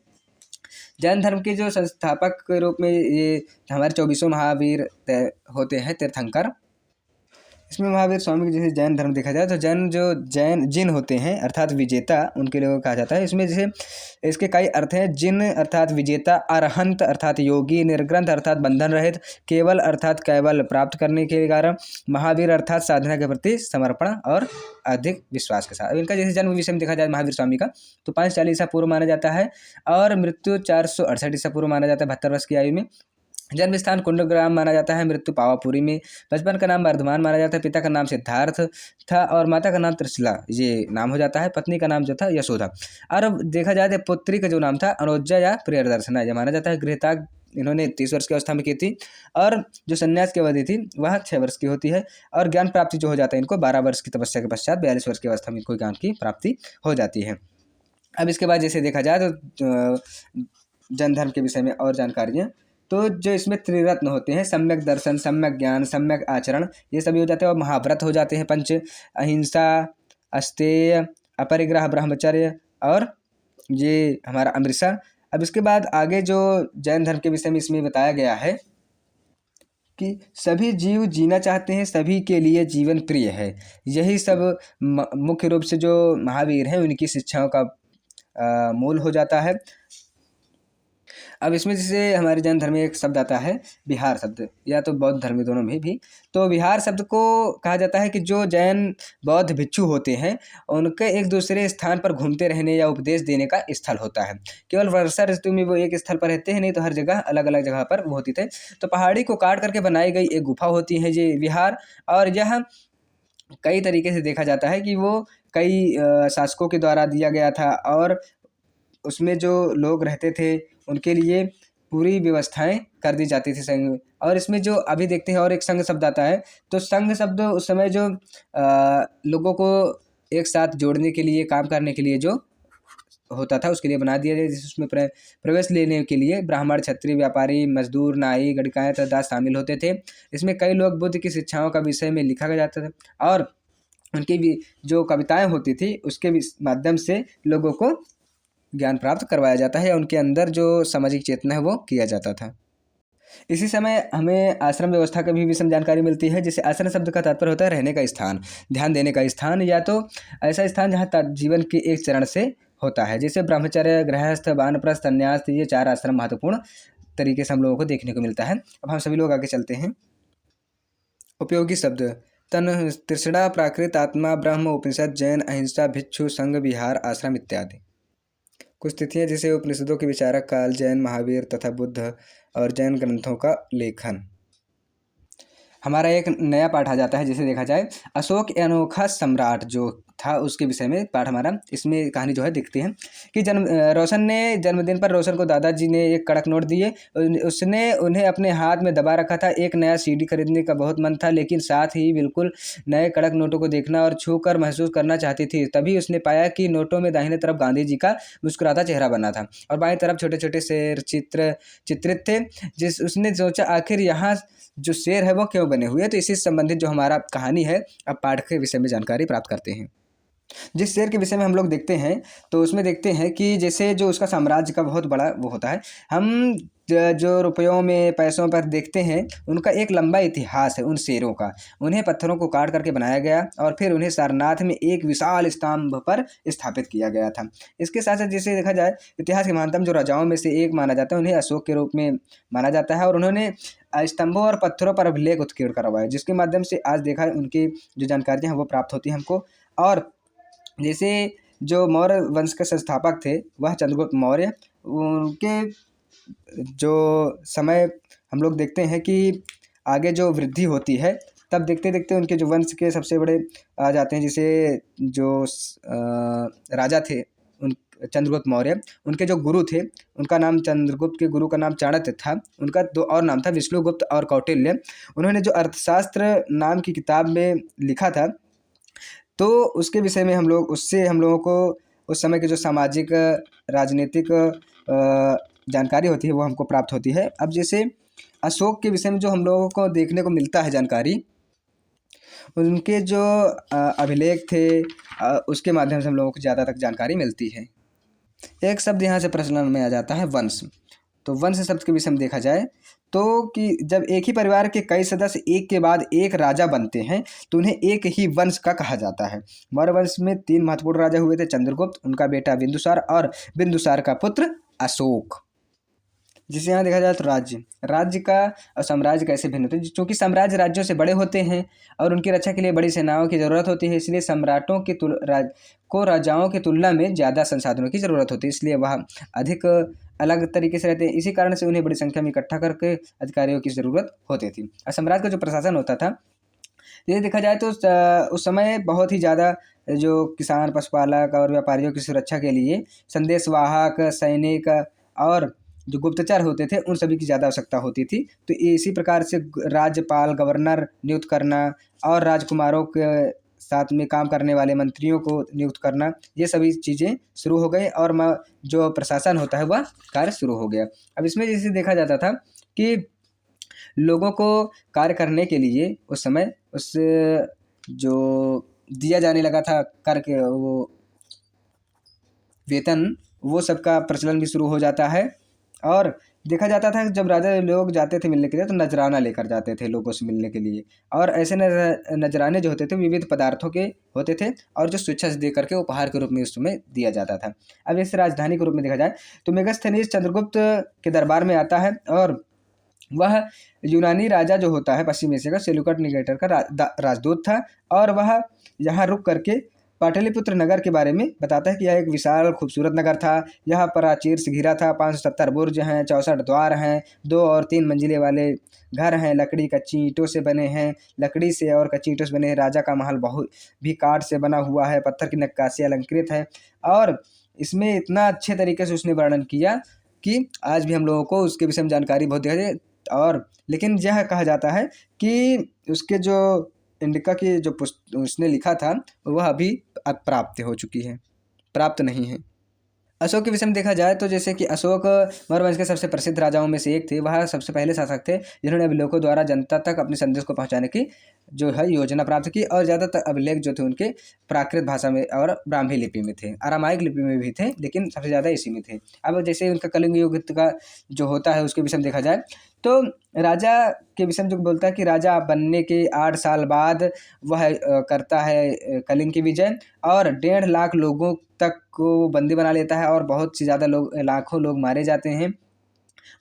जैन धर्म के जो संस्थापक के रूप में ये हमारे 24 महावीर होते हैं तीर्थंकर। इसमें महावीर स्वामी की जैसे जैन धर्म देखा जाए तो जिन होते हैं अर्थात विजेता उनके लिए कहा जाता है। इसमें जैसे इसके कई अर्थ हैं। जिन अर्थात विजेता, अरहंत अर्थात योगी, निर्ग्रंथ अर्थात बंधन रहित, केवल अर्थात केवल प्राप्त करने के कारण, महावीर अर्थात साधना के प्रति समर्पण और अधिक विश्वास के साथ। इनका जैसे जन्म विषय में देखा जाए महावीर स्वामी का तो 540 ईसा पूर्व माना जाता है और मृत्यु 468 ईसा पूर्व माना जाता है, 72 वर्ष की आयु में। जन्म स्थान कुंडग्राम माना जाता है, मृत्यु पावापुरी में। बचपन का नाम वर्धमान माना जाता है, पिता का नाम सिद्धार्थ था और माता का नाम त्रिशला ये नाम हो जाता है। पत्नी का नाम जो था यशोदा। और अब देखा जाए तो पुत्री का जो नाम था अनुज्जा या प्रियदर्शना ये माना जाता है। गृहत्याग इन्होंने 30 वर्ष की अवस्था में की थी और जो संन्यास की अवधि थी वह 6 वर्ष की होती है। और ज्ञान प्राप्ति जो हो जाता है इनको 12 वर्ष की तपस्या के पश्चात 42 वर्ष की अवस्था में इनको ज्ञान की प्राप्ति हो जाती है। अब इसके बाद जैसे देखा जाए तो जैन धर्म के विषय में और जानकारियाँ तो जो इसमें त्रिरत्न होते हैं, सम्यक दर्शन, सम्यक ज्ञान, सम्यक आचरण, ये सभी हो जाते हैं। और महाव्रत हो जाते हैं 5, अहिंसा, अस्तेय, अपरिग्रह, ब्रह्मचर्य और ये हमारा अमृतसर। अब इसके बाद आगे जो जैन धर्म के विषय में इसमें बताया गया है कि सभी जीव जीना चाहते हैं, सभी के लिए जीवन प्रिय है। यही सब मुख्य रूप से जो महावीर हैं उनकी शिक्षाओं का मूल हो जाता है। अब इसमें जैसे हमारे जैन धर्म में एक शब्द आता है विहार शब्द, या तो बौद्ध धर्म में, दोनों में भी। तो विहार शब्द को कहा जाता है कि जो जैन बौद्ध भिक्षु होते हैं उनके एक दूसरे स्थान पर घूमते रहने या उपदेश देने का स्थल होता है। केवल वर्षा ऋतु में वो एक स्थल पर रहते हैं, नहीं तो हर जगह अलग अलग जगह पर वो होते थे। तो पहाड़ी को काट करके बनाई गई एक गुफा होती है ये विहार, और यह कई तरीके से देखा जाता है कि वो कई शासकों के द्वारा दिया गया था, और उसमें जो लोग रहते थे उनके लिए पूरी व्यवस्थाएं कर दी जाती थी संघ। और इसमें जो अभी देखते हैं और एक संघ शब्द आता है, तो संघ शब्द उस समय जो लोगों को एक साथ जोड़ने के लिए, काम करने के लिए जो होता था उसके लिए बना दिया जाए। जिस उसमें प्रवेश लेने के लिए ब्राह्मण, क्षत्रिय, व्यापारी, मजदूर, नाई, गणिकाएँ तथा दास शामिल होते थे। इसमें कई लोग बुद्ध की शिक्षाओं का विषय में लिखा गया जाता था, और उनकी भी जो कविताएं होती थी उसके माध्यम से लोगों को ज्ञान प्राप्त करवाया जाता है, या उनके अंदर जो सामाजिक चेतना है वो किया जाता था। इसी समय हमें आश्रम व्यवस्था की भी विषम जानकारी मिलती है। जैसे आश्रम शब्द का तात्पर्य होता है रहने का स्थान, ध्यान देने का स्थान, या तो ऐसा स्थान जहाँ जीवन के एक चरण से होता है। जैसे ब्रह्मचर्य, गृहस्थ, वानप्रस्थ, संन्यास, ये 4 आश्रम महत्वपूर्ण तरीके से हम लोगों को देखने को मिलता है। अब हम सभी लोग आगे चलते हैं। उपयोगी शब्द: तन, तृष्णा, प्राकृत, आत्मा, ब्रह्म, उपनिषद, जैन, अहिंसा, भिक्षु, संघ, विहार, आश्रम इत्यादि। कुछ तिथियां जैसे उपनिषदों के विचारक काल, जैन, महावीर तथा बुद्ध, और जैन ग्रंथों का लेखन। हमारा एक नया पाठ आ जाता है। जिसे देखा जाए अशोक अनोखा सम्राट जो था उसके विषय में पाठ हमारा। इसमें कहानी जो है दिखती है कि रोशन ने जन्मदिन पर रोशन को दादाजी ने एक कड़क नोट दिए। उसने उन्हें अपने हाथ में दबा रखा था। एक नया सीडी खरीदने का बहुत मन था, लेकिन साथ ही बिल्कुल नए कड़क नोटों को देखना और छू कर महसूस करना चाहती थी। तभी उसने पाया कि नोटों में दाहिने तरफ गांधी जी का मुस्कुराता चेहरा बना था और बाईं तरफ छोटे छोटे शेर चित्रित थे। उसने सोचा आखिर यहाँ जो शेर है वो क्यों बने हुए। तो इसी से संबंधित जो हमारा कहानी है, अब पाठ के विषय में जानकारी प्राप्त करते हैं। जिस शेर के विषय में हम लोग देखते हैं तो उसमें देखते हैं कि जैसे जो उसका साम्राज्य का बहुत बड़ा वो होता है। हम जो रुपयों में, पैसों पर देखते हैं उनका एक लंबा इतिहास है उन शेरों का। उन्हें पत्थरों को काट करके बनाया गया और फिर उन्हें सारनाथ में एक विशाल स्तंभ पर स्थापित किया गया था। इसके साथ साथ जैसे देखा जाए इतिहास के महानतम जो राजाओं में से एक माना जाता है, उन्हें अशोक के रूप में माना जाता है। और उन्होंने स्तंभों और पत्थरों पर अभिलेख उत्कीर्ण करवाए, जिसके माध्यम से आज देखा उनकी जो जानकारियाँ हैं वो प्राप्त होती हैं हमको। और जैसे जो मौर्य वंश के संस्थापक थे वह चंद्रगुप्त मौर्य, उनके जो समय हम लोग देखते हैं कि आगे जो वृद्धि होती है तब देखते देखते उनके जो वंश के सबसे बड़े आ जाते हैं। जैसे जो राजा थे उन चंद्रगुप्त मौर्य, उनके जो गुरु थे उनका नाम, चंद्रगुप्त के गुरु का नाम चाणक्य था। उनका 2 और नाम था, विष्णुगुप्त और कौटिल्य। उन्होंने जो अर्थशास्त्र नाम की किताब में लिखा था, तो उसके विषय में उससे हम लोगों को उस समय के जो सामाजिक, राजनीतिक जानकारी होती है वो हमको प्राप्त होती है। अब जैसे अशोक के विषय में जो हम लोगों को देखने को मिलता है जानकारी, उनके जो अभिलेख थे उसके माध्यम से हम लोगों को ज़्यादा तक जानकारी मिलती है। एक शब्द यहाँ से प्रचलन में आ जाता है, वंश। तो वंश शब्द के विषय में देखा जाए तो कि जब एक ही परिवार के कई सदस्य एक के बाद एक राजा बनते हैं तो उन्हें एक ही वंश का कहा जाता है। मौर्य वंश में 3 महत्वपूर्ण राजा हुए थे, चंद्रगुप्त, उनका बेटा बिंदुसार और बिंदुसार का पुत्र अशोक। जिसे यहाँ देखा जाए तो राज्य का और साम्राज्य कैसे भिन्न होते हैं। क्योंकि साम्राज्य राज्यों से बड़े होते हैं और उनकी रक्षा के लिए बड़ी सेनाओं की ज़रूरत होती है, इसलिए सम्राटों की राजाओं की तुलना में ज़्यादा संसाधनों की ज़रूरत होती है, इसलिए वह अधिक अलग तरीके से रहते हैं। इसी कारण से उन्हें बड़ी संख्या में इकट्ठा करके अधिकारियों की ज़रूरत होती थी। और साम्राज्य का जो प्रशासन होता था, ये देखा जाए तो उस समय बहुत ही ज़्यादा जो किसान, पशुपालक और व्यापारियों की सुरक्षा के लिए संदेशवाहक, सैनिक और जो गुप्तचर होते थे उन सभी की ज़्यादा आवश्यकता होती थी। तो इसी प्रकार से राज्यपाल, गवर्नर नियुक्त करना और राजकुमारों के साथ में काम करने वाले मंत्रियों को नियुक्त करना, ये सभी चीज़ें शुरू हो गई और जो प्रशासन होता है वह कार्य शुरू हो गया। अब इसमें जैसे देखा जाता था कि लोगों को कार्य करने के लिए उस समय उस जो दिया जाने लगा था कर के वो वेतन, वो सबका प्रचलन भी शुरू हो जाता है। और देखा जाता था कि जब राजा लोग जाते थे मिलने के लिए तो नजराना लेकर जाते थे लोगों से मिलने के लिए। और ऐसे नजराने जो होते थे विविध पदार्थों के होते थे और जो स्वेच्छा से दे करके उपहार के रूप में उस समय दिया जाता था। अब इस राजधानी के रूप में देखा जाए तो मेगास्थनीज चंद्रगुप्त के दरबार में आता है और वह यूनानी राजा जो होता है पश्चिम एशिया का सेल्यूकड निकेटर का राजदूत था। और वह यहाँ रुक करके पाटलिपुत्र नगर के बारे में बताता है कि यह एक विशाल खूबसूरत नगर था। यह प्राचीर से घिरा था, 570 बुर्ज हैं, 64 द्वार हैं, 2 और 3 मंजिले वाले घर हैं, लकड़ी कच्ची ईंटों से बने हैं, लकड़ी से और कच्ची ईंटों से बने हैं। राजा का महल बहुत भी काठ से बना हुआ है, पत्थर की नक्काशी अलंकृत है। और इसमें इतना अच्छे तरीके से उसने वर्णन किया कि आज भी हम लोगों को उसके विषय में जानकारी बहुत दिखाई। और लेकिन यह कहा जाता है कि उसके जो इंडिका की जो उसने लिखा था वह अभी अप्राप्त हो चुकी है, प्राप्त नहीं है। अशोक के विषय में देखा जाए तो जैसे कि अशोक मौर्य वंश के सबसे प्रसिद्ध राजाओं में से एक थे। वह सबसे पहले शासक थे जिन्होंने अभिलेखों द्वारा जनता तक अपने संदेश को पहुंचाने की जो है योजना प्राप्त की। और ज़्यादातर अभिलेख जो थे उनके प्राकृत भाषा में और ब्राह्मी लिपि में थे, अरामाइक लिपि में भी थे, लेकिन सबसे ज़्यादा इसी में थे। अब जैसे उनका कलिंग युग का जो होता है उसके विषय में देखा जाए तो राजा के विषय में जो बोलता है कि राजा बनने के 8 साल बाद वह करता है कलिंग की विजय और 1.5 लाख लोगों तक को बंदी बना लेता है और बहुत से ज़्यादा लोग, लाखों लोग मारे जाते हैं।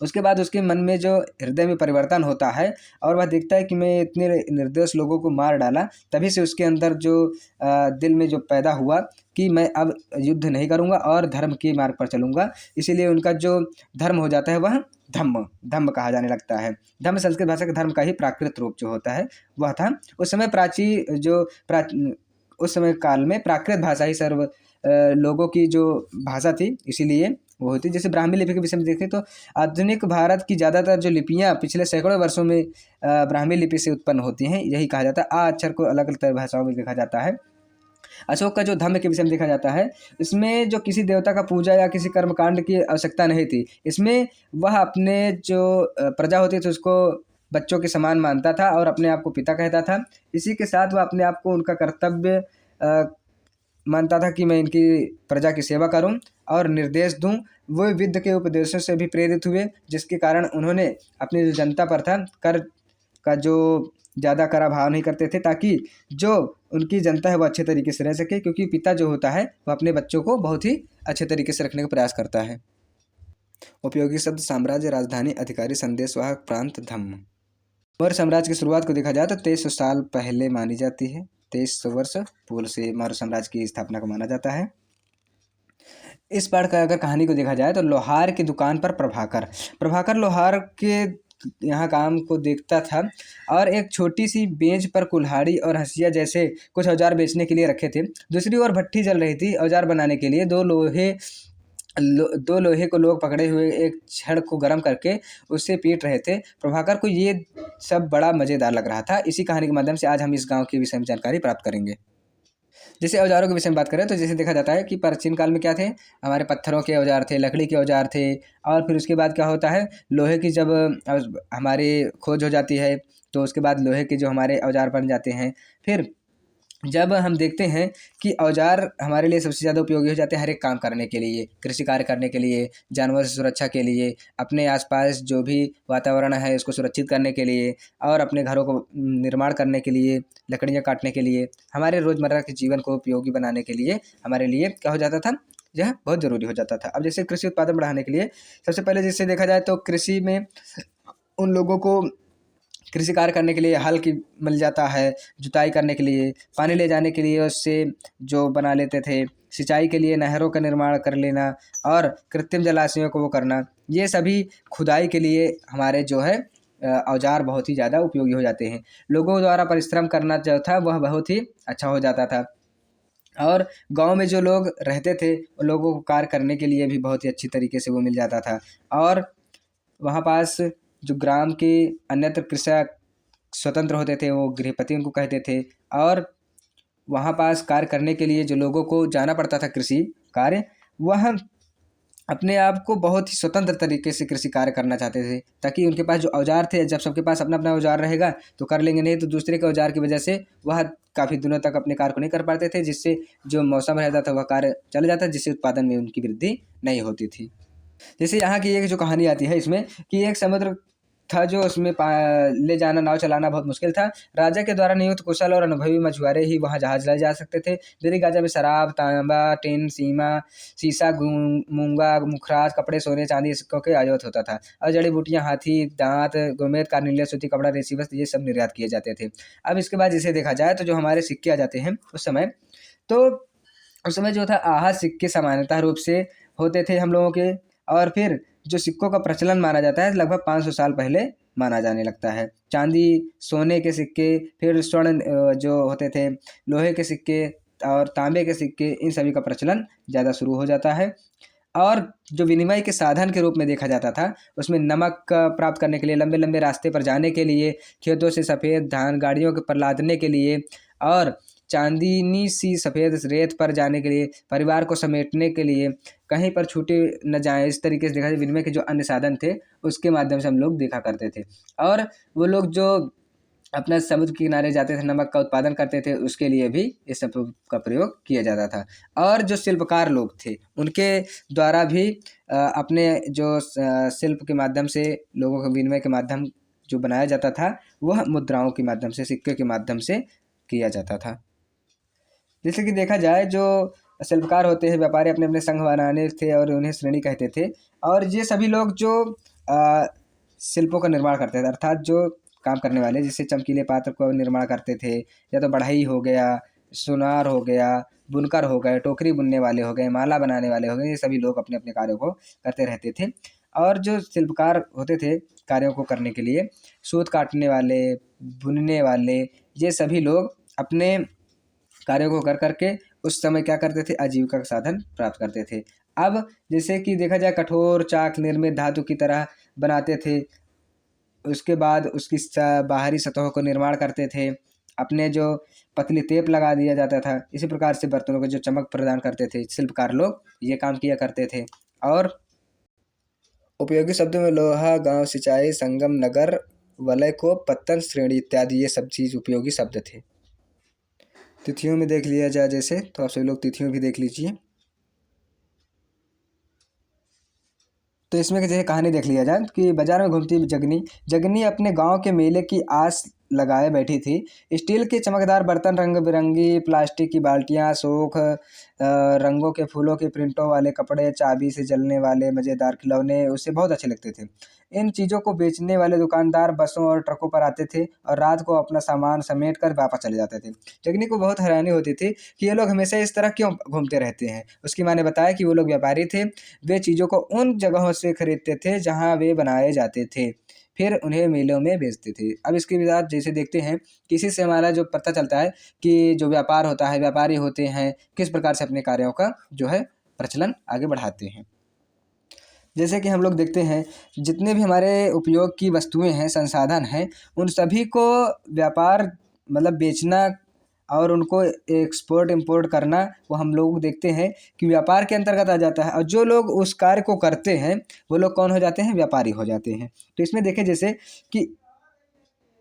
उसके बाद उसके मन में जो हृदय में परिवर्तन होता है और वह देखता है कि मैं इतने निर्दोष लोगों को मार डाला। तभी से उसके अंदर जो दिल में जो पैदा हुआ कि मैं अब युद्ध नहीं करूँगा और धर्म के मार्ग पर चलूँगा। इसीलिए उनका जो धर्म हो जाता है वह धम्म कहा जाने लगता है। धम्म संस्कृत भाषा के धर्म का ही प्राकृत रूप जो होता है वह था। उस समय उस समय काल में प्राकृत भाषा ही सर्व लोगों की जो भाषा थी, इसीलिए वो होती। जैसे ब्राह्मी लिपि के विषय में देखें तो आधुनिक भारत की ज़्यादातर जो लिपियाँ पिछले सैकड़ों वर्षों में ब्राह्मी लिपि से उत्पन्न होती हैं। यही कहा जाता है। अक्षर को अलग अलग भाषाओं में देखा जाता है। अशोक का जो धम्म के विषय में देखा जाता है इसमें जो किसी देवता का पूजा या किसी कर्मकांड की आवश्यकता नहीं थी। इसमें वह अपने जो प्रजा होती थी उसको बच्चों के समान मानता था और अपने आप को पिता कहता था। इसी के साथ वह अपने आप को उनका कर्तव्य मानता था कि मैं इनकी प्रजा की सेवा करूं और निर्देश दूं। वो विद्य के उपदेशों से भी प्रेरित हुए जिसके कारण उन्होंने अपनी जो जनता पर था कर का जो ज़्यादा करा भाव नहीं करते थे ताकि जो उनकी जनता है वो अच्छे तरीके से रह सके, क्योंकि पिता जो होता है वह अपने बच्चों को बहुत ही अच्छे तरीके से रखने का प्रयास करता है। उपयोगी शब्द साम्राज्य, राजधानी, अधिकारी, संदेशवाहक, प्रांत, धम्म। मौर्य साम्राज्य की शुरुआत को देखा जाए तो 2300 साल पहले मानी जाती है। 2300 वर्ष पूर्व से मौर्य साम्राज्य की स्थापना को माना जाता है। इस बार का अगर कहानी को देखा जाए तो लोहार की दुकान पर प्रभाकर लोहार के यहाँ काम को देखता था और एक छोटी सी बेंच पर कुल्हाड़ी और हंसिया जैसे कुछ औजार बेचने के लिए रखे थे। दूसरी ओर भट्ठी जल रही थी। औजार बनाने के लिए दो लोहे को लोग पकड़े हुए एक छड़ को गर्म करके उससे पीट रहे थे। प्रभाकर को ये सब बड़ा मज़ेदार लग रहा था। इसी कहानी के माध्यम से आज हम इस गांव के विषय में जानकारी प्राप्त करेंगे। जैसे औजारों के विषय में बात करें तो जैसे देखा जाता है कि प्राचीन काल में क्या थे, हमारे पत्थरों के औजार थे, लकड़ी के औजार थे। और फिर उसके बाद क्या होता है, लोहे की जब हमारी खोज हो जाती है तो उसके बाद लोहे के जो हमारे औजार बन जाते हैं। फिर जब हम देखते हैं कि औजार हमारे लिए सबसे ज़्यादा उपयोगी हो जाते हैं हर एक काम करने के लिए, कृषि कार्य करने के लिए, जानवर से सुरक्षा के लिए, अपने आसपास जो भी वातावरण है उसको सुरक्षित करने के लिए और अपने घरों को निर्माण करने के लिए, लकड़ियाँ काटने के लिए, हमारे रोज़मर्रा के जीवन को उपयोगी बनाने के लिए हमारे लिए क्या हो जाता था, यह बहुत ज़रूरी हो जाता था। अब जैसे कृषि उत्पादन बढ़ाने के लिए सबसे पहले जैसे देखा जाए तो कृषि में उन लोगों को कृषि कार्य करने के लिए हल की मिल जाता है, जुताई करने के लिए, पानी ले जाने के लिए उससे जो बना लेते थे, सिंचाई के लिए नहरों का निर्माण कर लेना और कृत्रिम जलाशयों को वो करना, ये सभी खुदाई के लिए हमारे जो है औजार बहुत ही ज़्यादा उपयोगी हो जाते हैं। लोगों द्वारा परिश्रम करना जो था वह बहुत ही अच्छा हो जाता था और गांव में जो लोग रहते थे उन लोगों को कार्य करने के लिए भी बहुत ही अच्छी तरीके से वो मिल जाता था। और वहाँ पास जो ग्राम के अन्यत्र कृषक स्वतंत्र होते थे वो गृहपति उनको कहते थे। और वहाँ पास कार्य करने के लिए जो लोगों को जाना पड़ता था कृषि कार्य, वह अपने आप को बहुत ही स्वतंत्र तरीके से कृषि कार्य करना चाहते थे ताकि उनके पास जो औजार थे, जब सबके पास अपना अपना औजार रहेगा तो कर लेंगे, नहीं तो दूसरे के औजार की वजह से वह काफ़ी दिनों तक अपने कार्य को नहीं कर पाते थे, जिससे जो मौसम रहता था वह कार्य चला जाता, जिससे उत्पादन में उनकी वृद्धि नहीं होती थी। जैसे यहाँ की एक जो कहानी आती है इसमें कि एक समुद्र था जो उसमें ले जाना, नाव चलाना बहुत मुश्किल था। राजा के द्वारा नियुक्त कुशल और अनुभवी मछुआरे ही वहाँ जहाज ले जा सकते थे। दिल्ली गाजा में शराब, तांबा, टिन, शीशा, मूंगा, मुखराज, कपड़े, सोने चांदी सिक्कों के आयात होता था और जड़ी बूटियाँ, हाथी दांत, गोमेद, कार्निलिया, सूती कपड़ा, रेसी वस्त्र ये सब निर्यात किए जाते थे। अब इसके बाद जिसे देखा जाए तो जो हमारे सिक्के आ जाते हैं तो उस समय जो था आहत सिक्के सामान्यतः रूप से होते थे हम लोगों के। और फिर जो सिक्कों का प्रचलन माना जाता है लगभग 500 साल पहले माना जाने लगता है। चांदी, सोने के सिक्के, फिर स्वर्ण जो होते थे, लोहे के सिक्के और तांबे के सिक्के, इन सभी का प्रचलन ज़्यादा शुरू हो जाता है। और जो विनिमय के साधन के रूप में देखा जाता था उसमें नमक प्राप्त करने के लिए, लंबे लंबे रास्ते पर जाने के लिए, खेतों से सफ़ेद धान गाड़ियों के पर लादने के लिए और चांदनी सी सफ़ेद रेत पर जाने के लिए, परिवार को समेटने के लिए, कहीं पर छूटे न जाए, इस तरीके से देखा जाए विनिमय के जो अन्य साधन थे उसके माध्यम से हम लोग देखा करते थे। और वो लोग जो अपना समुद्र के किनारे जाते थे, नमक का उत्पादन करते थे, उसके लिए भी इस सब का प्रयोग किया जाता था। और जो शिल्पकार लोग थे उनके द्वारा भी अपने जो शिल्प के माध्यम से लोगों के विनिमय के माध्यम जो बनाया जाता था वह मुद्राओं के माध्यम से, सिक्के के माध्यम से किया जाता था। जैसे कि देखा जाए जो शिल्पकार होते हैं, व्यापारी अपने अपने संघ बनाने थे और उन्हें श्रेणी कहते थे। और ये सभी लोग जो शिल्पों का निर्माण करते थे, अर्थात जो काम करने वाले जैसे चमकीले पात्र को निर्माण करते थे, या तो बढ़ई हो गया, सुनार हो गया, बुनकर हो गए, टोकरी बुनने वाले हो गए, माला बनाने वाले हो गए, ये सभी लोग अपने अपने कार्यों को करते रहते थे। और जो शिल्पकार होते थे कार्यों को करने के लिए, सूत काटने वाले, बुनने वाले, ये सभी लोग अपने कार्यों को कर करके उस समय क्या करते थे, आजीविका का साधन प्राप्त करते थे। अब जैसे कि देखा जाए कठोर चाक निर्मित धातु की तरह बनाते थे, उसके बाद उसकी बाहरी सतहों को निर्माण करते थे, अपने जो पतली टेप लगा दिया जाता था, इसी प्रकार से बर्तनों को जो चमक प्रदान करते थे शिल्पकार लोग ये काम किया करते थे। और उपयोगी शब्दों में लोहा, गांव, सिंचाई, संगम, नगर, वलय को, पत्तन, श्रेणी इत्यादि ये सब चीज़ उपयोगी शब्द थे। तिथियों में देख लिया जाए जैसे, तो आप सभी लोग तिथियों भी देख लीजिए। तो इसमें जैसे कहानी देख लिया जाए कि बाजार में घूमती जगनी जगनी अपने गांव के मेले की आस लगाए बैठी थी। स्टील के चमकदार बर्तन, रंग बिरंगी प्लास्टिक की बाल्टियां, शोख रंगों के फूलों के प्रिंटों वाले कपड़े, चाबी से जलने वाले मज़ेदार खिलौने उसे बहुत अच्छे लगते थे। इन चीज़ों को बेचने वाले दुकानदार बसों और ट्रकों पर आते थे और रात को अपना सामान समेट कर वापस चले जाते थे। जगनी को बहुत हैरानी होती थी कि ये लोग हमेशा इस तरह क्यों घूमते रहते हैं। उसकी माँ ने बताया कि वो लोग व्यापारी थे, वे चीज़ों को उन जगहों से खरीदते थे जहाँ वे बनाए जाते थे, फिर उन्हें मेलों में बेचते थे। अब इसके बाद जैसे देखते हैं किसी से हमारा जो पता चलता है कि जो व्यापार होता है, व्यापारी होते हैं किस प्रकार से अपने कार्यों का जो है प्रचलन आगे बढ़ाते हैं। जैसे कि हम लोग देखते हैं जितने भी हमारे उपयोग की वस्तुएं हैं, संसाधन हैं, उन सभी को व्यापार मतलब बेचना और उनको एक्सपोर्ट इंपोर्ट करना, वो हम लोग देखते हैं कि व्यापार के अंतर्गत आ जाता है। और जो लोग उस कार्य को करते हैं वो लोग कौन हो जाते हैं, व्यापारी हो जाते हैं। तो इसमें देखें जैसे कि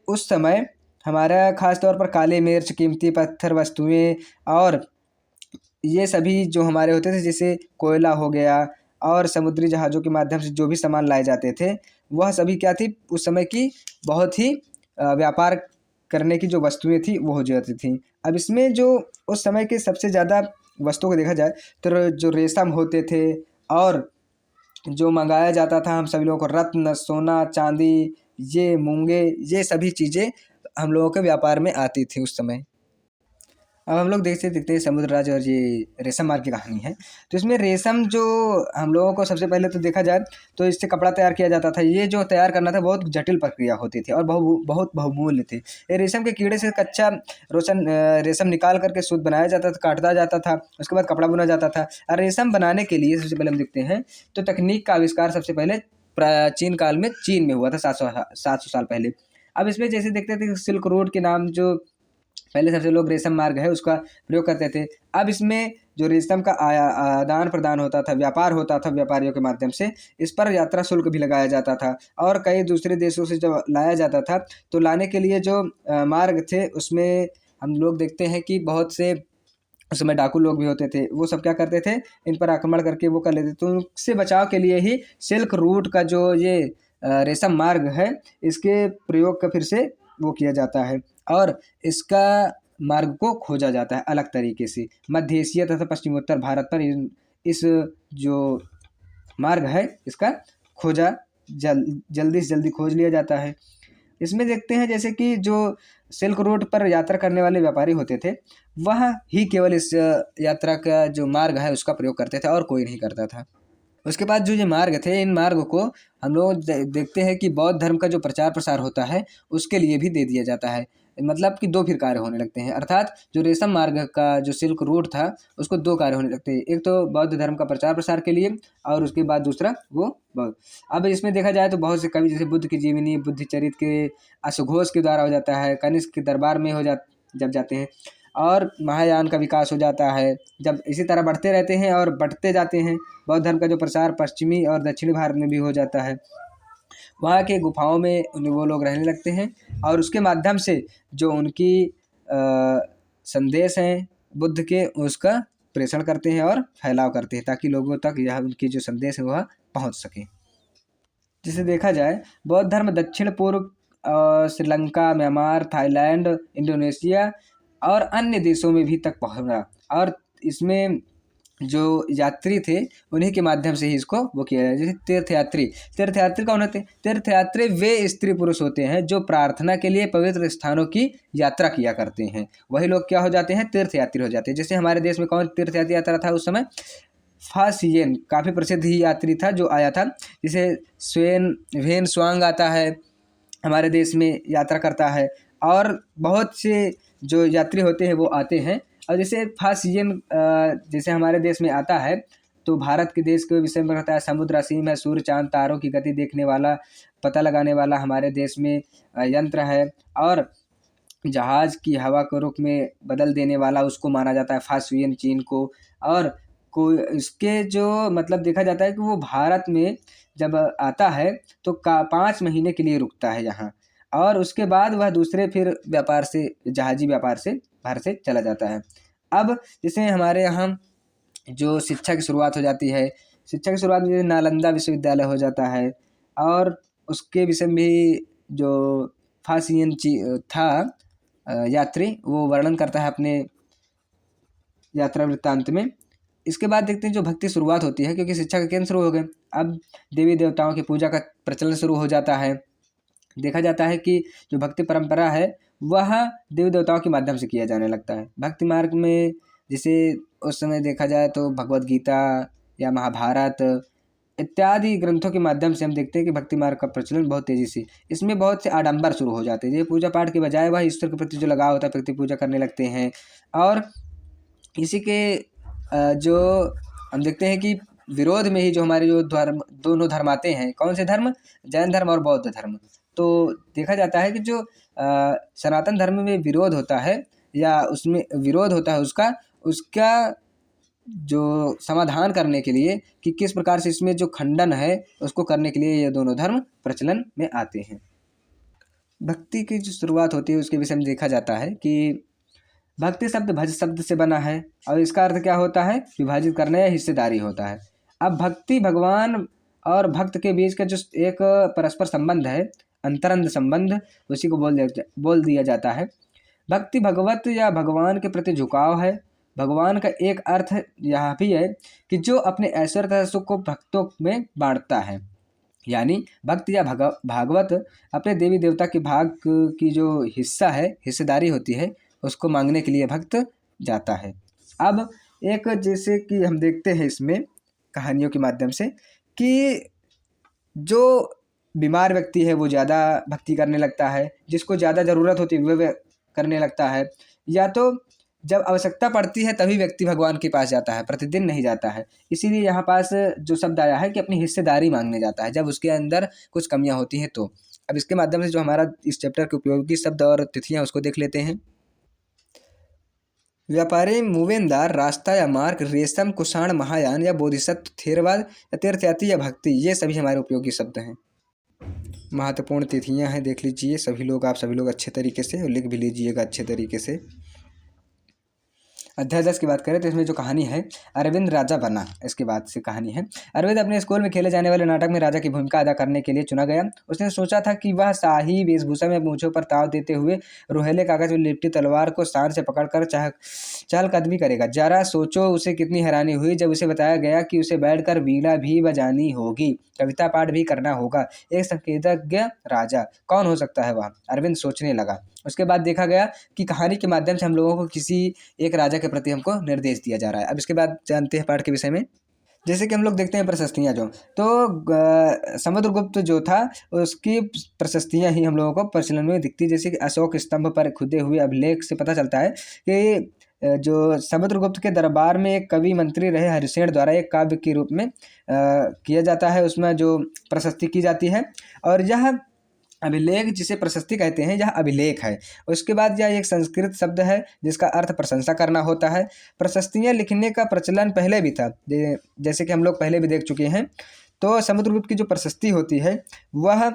उस समय हमारा खास तौर पर काली मिर्च, कीमती पत्थर वस्तुएं और ये सभी जो हमारे होते थे, जैसे कोयला हो गया और समुद्री जहाज़ों के माध्यम से जो भी सामान लाए जाते थे, वह सभी क्या थी, उस समय की बहुत ही व्यापार करने की जो वस्तुएं थी वो हो जाती थी। अब इसमें जो उस समय के सबसे ज़्यादा वस्तुओं को देखा जाए तो जो रेशम होते थे और जो मंगाया जाता था हम सभी लोगों को, रत्न, सोना, चांदी, ये मूंगे, ये सभी चीज़ें हम लोगों के व्यापार में आती थी उस समय। अब हम लोग देखते देखते समुद्र राज और ये रेशम मार्ग की कहानी है। तो इसमें रेशम जो हम लोगों को सबसे पहले तो देखा जाए तो इससे कपड़ा तैयार किया जाता था। ये जो तैयार करना था बहुत जटिल प्रक्रिया होती थी और बहुत बहुमूल्य थी। ये रेशम के कीड़े से कच्चा रेशम निकाल करके सूत बनाया जाता था, काटा जाता था, उसके बाद कपड़ा बुना जाता था। और रेशम बनाने के लिए सबसे पहले हम देखते हैं तो तकनीक का आविष्कार सबसे पहले प्राचीन काल में चीन में हुआ था, 700 साल पहले। अब इसमें जैसे देखते थे सिल्क रोड के नाम जो पहले सबसे लोग रेशम मार्ग है उसका प्रयोग करते थे। अब इसमें जो रेशम का आदान प्रदान होता था, व्यापार होता था व्यापारियों के माध्यम से, इस पर यात्रा शुल्क भी लगाया जाता था। और कई दूसरे देशों से जब लाया जाता था तो लाने के लिए जो मार्ग थे उसमें हम लोग देखते हैं कि बहुत से उस समय डाकू लोग भी होते थे, वो सब क्या करते थे, इन पर आक्रमण करके वो कर लेते। तो उनसे बचाव के लिए ही सिल्क रूट का जो ये रेशम मार्ग है, इसके प्रयोग का फिर से वो किया जाता है और इसका मार्ग को खोजा जाता है अलग तरीके से। मध्य एशिया तथा पश्चिमोत्तर भारत पर इस जो मार्ग है इसका खोजा जल्दी से जल्दी खोज लिया जाता है। इसमें देखते हैं जैसे कि जो सिल्क रोड पर यात्रा करने वाले व्यापारी होते थे, वह ही केवल इस यात्रा का जो मार्ग है उसका प्रयोग करते थे और कोई नहीं करता था। उसके बाद जो ये मार्ग थे, इन मार्ग को हम लोग देखते हैं कि बौद्ध धर्म का जो प्रचार प्रसार होता है उसके लिए भी दे दिया जाता है। मतलब कि दो फिर कार्य होने लगते हैं, अर्थात जो रेशम मार्ग का जो सिल्क रूट था उसको दो कार्य होने लगते हैं। एक तो बौद्ध धर्म का प्रचार प्रसार के लिए और उसके बाद दूसरा वो बौद्ध। अब इसमें देखा जाए तो बहुत से कवि जैसे बुद्ध की जीवनी, बुद्धिचरित के अश्वघोष के द्वारा हो जाता है, कनिष्क के दरबार में जब जाते हैं और महायान का विकास हो जाता है। जब इसी तरह बढ़ते रहते हैं और बढ़ते जाते हैं, बौद्ध धर्म का जो प्रसार पश्चिमी और दक्षिणी भारत में भी हो जाता है। वहाँ के गुफाओं में वो लोग रहने लगते हैं और उसके माध्यम से जो उनकी संदेश हैं बुद्ध के, उसका प्रेषण करते हैं और फैलाव करते हैं ताकि लोगों तक यह उनकी जो संदेश है वह पहुँच सके। जिसे देखा जाए, बौद्ध धर्म दक्षिण पूर्व श्रीलंका, म्यांमार, थाईलैंड, इंडोनेशिया और अन्य देशों में भी तक पहुँचा और इसमें जो यात्री थे उन्हीं के माध्यम से ही इसको वो किया जाए। जैसे तीर्थयात्री कौन होते हैं? तीर्थयात्री वे स्त्री पुरुष होते हैं जो प्रार्थना के लिए पवित्र स्थानों की यात्रा किया करते हैं, वही लोग क्या हो जाते हैं? तीर्थयात्री हो जाते हैं। जैसे हमारे देश में कौन तीर्थयात्री यात्रा था उस समय? फासियन काफ़ी प्रसिद्ध ही यात्री था जो आया था। जैसे वेन स्वांग आता है हमारे देश में, यात्रा करता है और बहुत से जो यात्री होते हैं वो आते हैं। और जैसे फासियन जैसे हमारे देश में आता है तो भारत के देश के विषय में कहता है, समुद्र असीम है, सूर्य चांद तारों की गति देखने वाला, पता लगाने वाला हमारे देश में यंत्र है और जहाज़ की हवा को रुख में बदल देने वाला उसको माना जाता है फासियन चीन को। और को इसके जो मतलब देखा जाता है कि वो भारत में जब आता है तो 5 महीने के लिए रुकता है यहाँ और उसके बाद वह दूसरे फिर व्यापार से, जहाजी व्यापार से भारत से चला जाता है। अब जैसे हमारे यहाँ जो शिक्षा की शुरुआत हो जाती है, शिक्षा की शुरुआत में नालंदा विश्वविद्यालय हो जाता है और उसके विषय में भी जो फासियन था यात्री, वो वर्णन करता है अपने यात्रा वृत्तांत में। इसके बाद देखते हैं जो भक्ति शुरुआत होती है, क्योंकि शिक्षा के केंद्र शुरू हो गए, अब देवी देवताओं की पूजा का प्रचलन शुरू हो जाता है। देखा जाता है कि जो भक्ति परंपरा है वह देवी देवताओं के माध्यम से किया जाने लगता है। भक्ति मार्ग में जैसे उस समय देखा जाए तो भगवद गीता या महाभारत इत्यादि ग्रंथों के माध्यम से हम देखते हैं कि भक्ति मार्ग का प्रचलन बहुत तेज़ी से, इसमें बहुत से आडंबर शुरू हो जाते हैं। ये पूजा पाठ के बजाय वह ईश्वर के प्रति जो लगाव होता है प्रति पूजा करने लगते हैं। और इसी के जो हम देखते हैं कि विरोध में ही जो हमारे जो दोनों धर्म आते हैं, कौन से धर्म? जैन धर्म और बौद्ध धर्म। तो देखा जाता है कि जो सनातन धर्म में विरोध होता है या उसमें विरोध होता है उसका जो समाधान करने के लिए कि किस प्रकार से इसमें जो खंडन है उसको करने के लिए ये दोनों धर्म प्रचलन में आते हैं। भक्ति की जो शुरुआत होती है उसके विषय में देखा जाता है कि भक्ति शब्द भज शब्द से बना है और इसका अर्थ क्या होता है? विभाजित करना या हिस्सेदारी होता है। अब भक्ति भगवान और भक्त के बीच का जो एक परस्पर संबंध है, अंतरंग संबंध, उसी को बोल दिया जाता है। भक्ति भगवत या भगवान के प्रति झुकाव है। भगवान का एक अर्थ यह भी है कि जो अपने ऐश्वर्य तथा सुख को भक्तों में बांटता है, यानी भक्त या भागवत अपने देवी देवता के भाग की जो हिस्सा है, हिस्सेदारी होती है, उसको मांगने के लिए भक्त जाता है। अब एक जैसे कि हम देखते हैं इसमें कहानियों के माध्यम से कि जो बीमार व्यक्ति है वो ज़्यादा भक्ति करने लगता है, जिसको ज़्यादा ज़रूरत होती है वह करने लगता है, या तो जब आवश्यकता पड़ती है तभी व्यक्ति भगवान के पास जाता है, प्रतिदिन नहीं जाता है। इसीलिए यहाँ पास जो शब्द आया है कि अपनी हिस्सेदारी मांगने जाता है जब उसके अंदर कुछ कमियाँ होती हैं तो। अब इसके माध्यम से जो हमारा इस चैप्टर के उपयोगी शब्द और तिथियाँ उसको देख लेते हैं। व्यापारी, मूवेंदार, रास्ता या मार्ग, रेशम, कुषाण, महायान या बोधिसत्व, थेरवाद या तीर्थयात्री या भक्ति, ये सभी हमारे उपयोगी शब्द हैं। महत्वपूर्ण तिथियां हैं, देख लीजिए आप सभी लोग अच्छे तरीके से, और लिख भी लीजिएगा अच्छे तरीके से। अध्याय 10 की बात करें तो इसमें जो कहानी है, अरविंद राजा बना, इसके बाद से कहानी है। अरविंद अपने स्कूल में खेले जाने वाले नाटक में राजा की भूमिका अदा करने के लिए चुना गया। उसने सोचा था कि वह शाही वेशभूषा में मूंछों पर ताव देते हुए रोहेले कागज में लिपटी तलवार को शान से पकड़कर चहलकदमी करेगा। जरा सोचो उसे कितनी हैरानी हुई जब उसे बताया गया कि उसे बैठकर वीणा भी बजानी होगी, कविता पाठ भी करना होगा। एक संकेतज्ञ राजा कौन हो सकता है वह? अरविंद सोचने लगा। उसके बाद देखा गया कि कहानी के माध्यम से हम लोगों को किसी एक राजा के प्रति हमको निर्देश दिया जा रहा है। अब इसके बाद जानते हैं पाठ के विषय में। जैसे कि हम लोग देखते हैं प्रशस्तियाँ जो, तो समुद्रगुप्त जो था उसकी प्रशस्तियाँ ही हम लोगों को प्रचलन में दिखती। जैसे कि अशोक स्तंभ पर खुदे हुए अभिलेख से पता चलता है कि जो समुद्रगुप्त के दरबार में एक कवि मंत्री रहे हरिसेन द्वारा एक काव्य के रूप में किया जाता है, उसमें जो प्रशस्ति की जाती है। और यह अभिलेख जिसे प्रशस्ति कहते हैं, यह अभिलेख है। उसके बाद यह एक संस्कृत शब्द है जिसका अर्थ प्रशंसा करना होता है। प्रशस्तियाँ लिखने का प्रचलन पहले भी था, जैसे कि हम लोग पहले भी देख चुके हैं। तो समुद्रगुप्त की जो प्रशस्ति होती है वह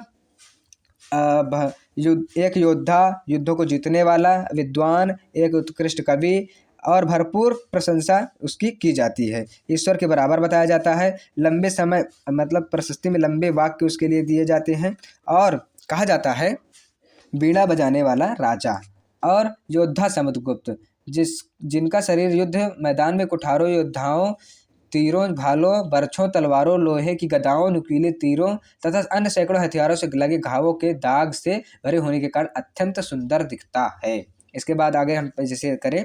एक योद्धा, युद्धों को जीतने वाला, विद्वान, एक उत्कृष्ट कवि और भरपूर प्रशंसा उसकी की जाती है। ईश्वर के बराबर बताया जाता है। लंबे समय मतलब प्रशस्ति में लंबे वाक्य उसके लिए दिए जाते हैं। और कहा जाता है वीणा बजाने वाला राजा और योद्धा समुद्रगुप्त, जिनका शरीर युद्ध मैदान में कुठारों, योद्धाओं, तीरों, भालों, बर्छों, तलवारों, लोहे की गदाओं, नुकीले तीरों तथा अन्य सैकड़ों हथियारों से लगे घावों के दाग से भरे होने के कारण अत्यंत सुंदर दिखता है। इसके बाद आगे हम जैसे करें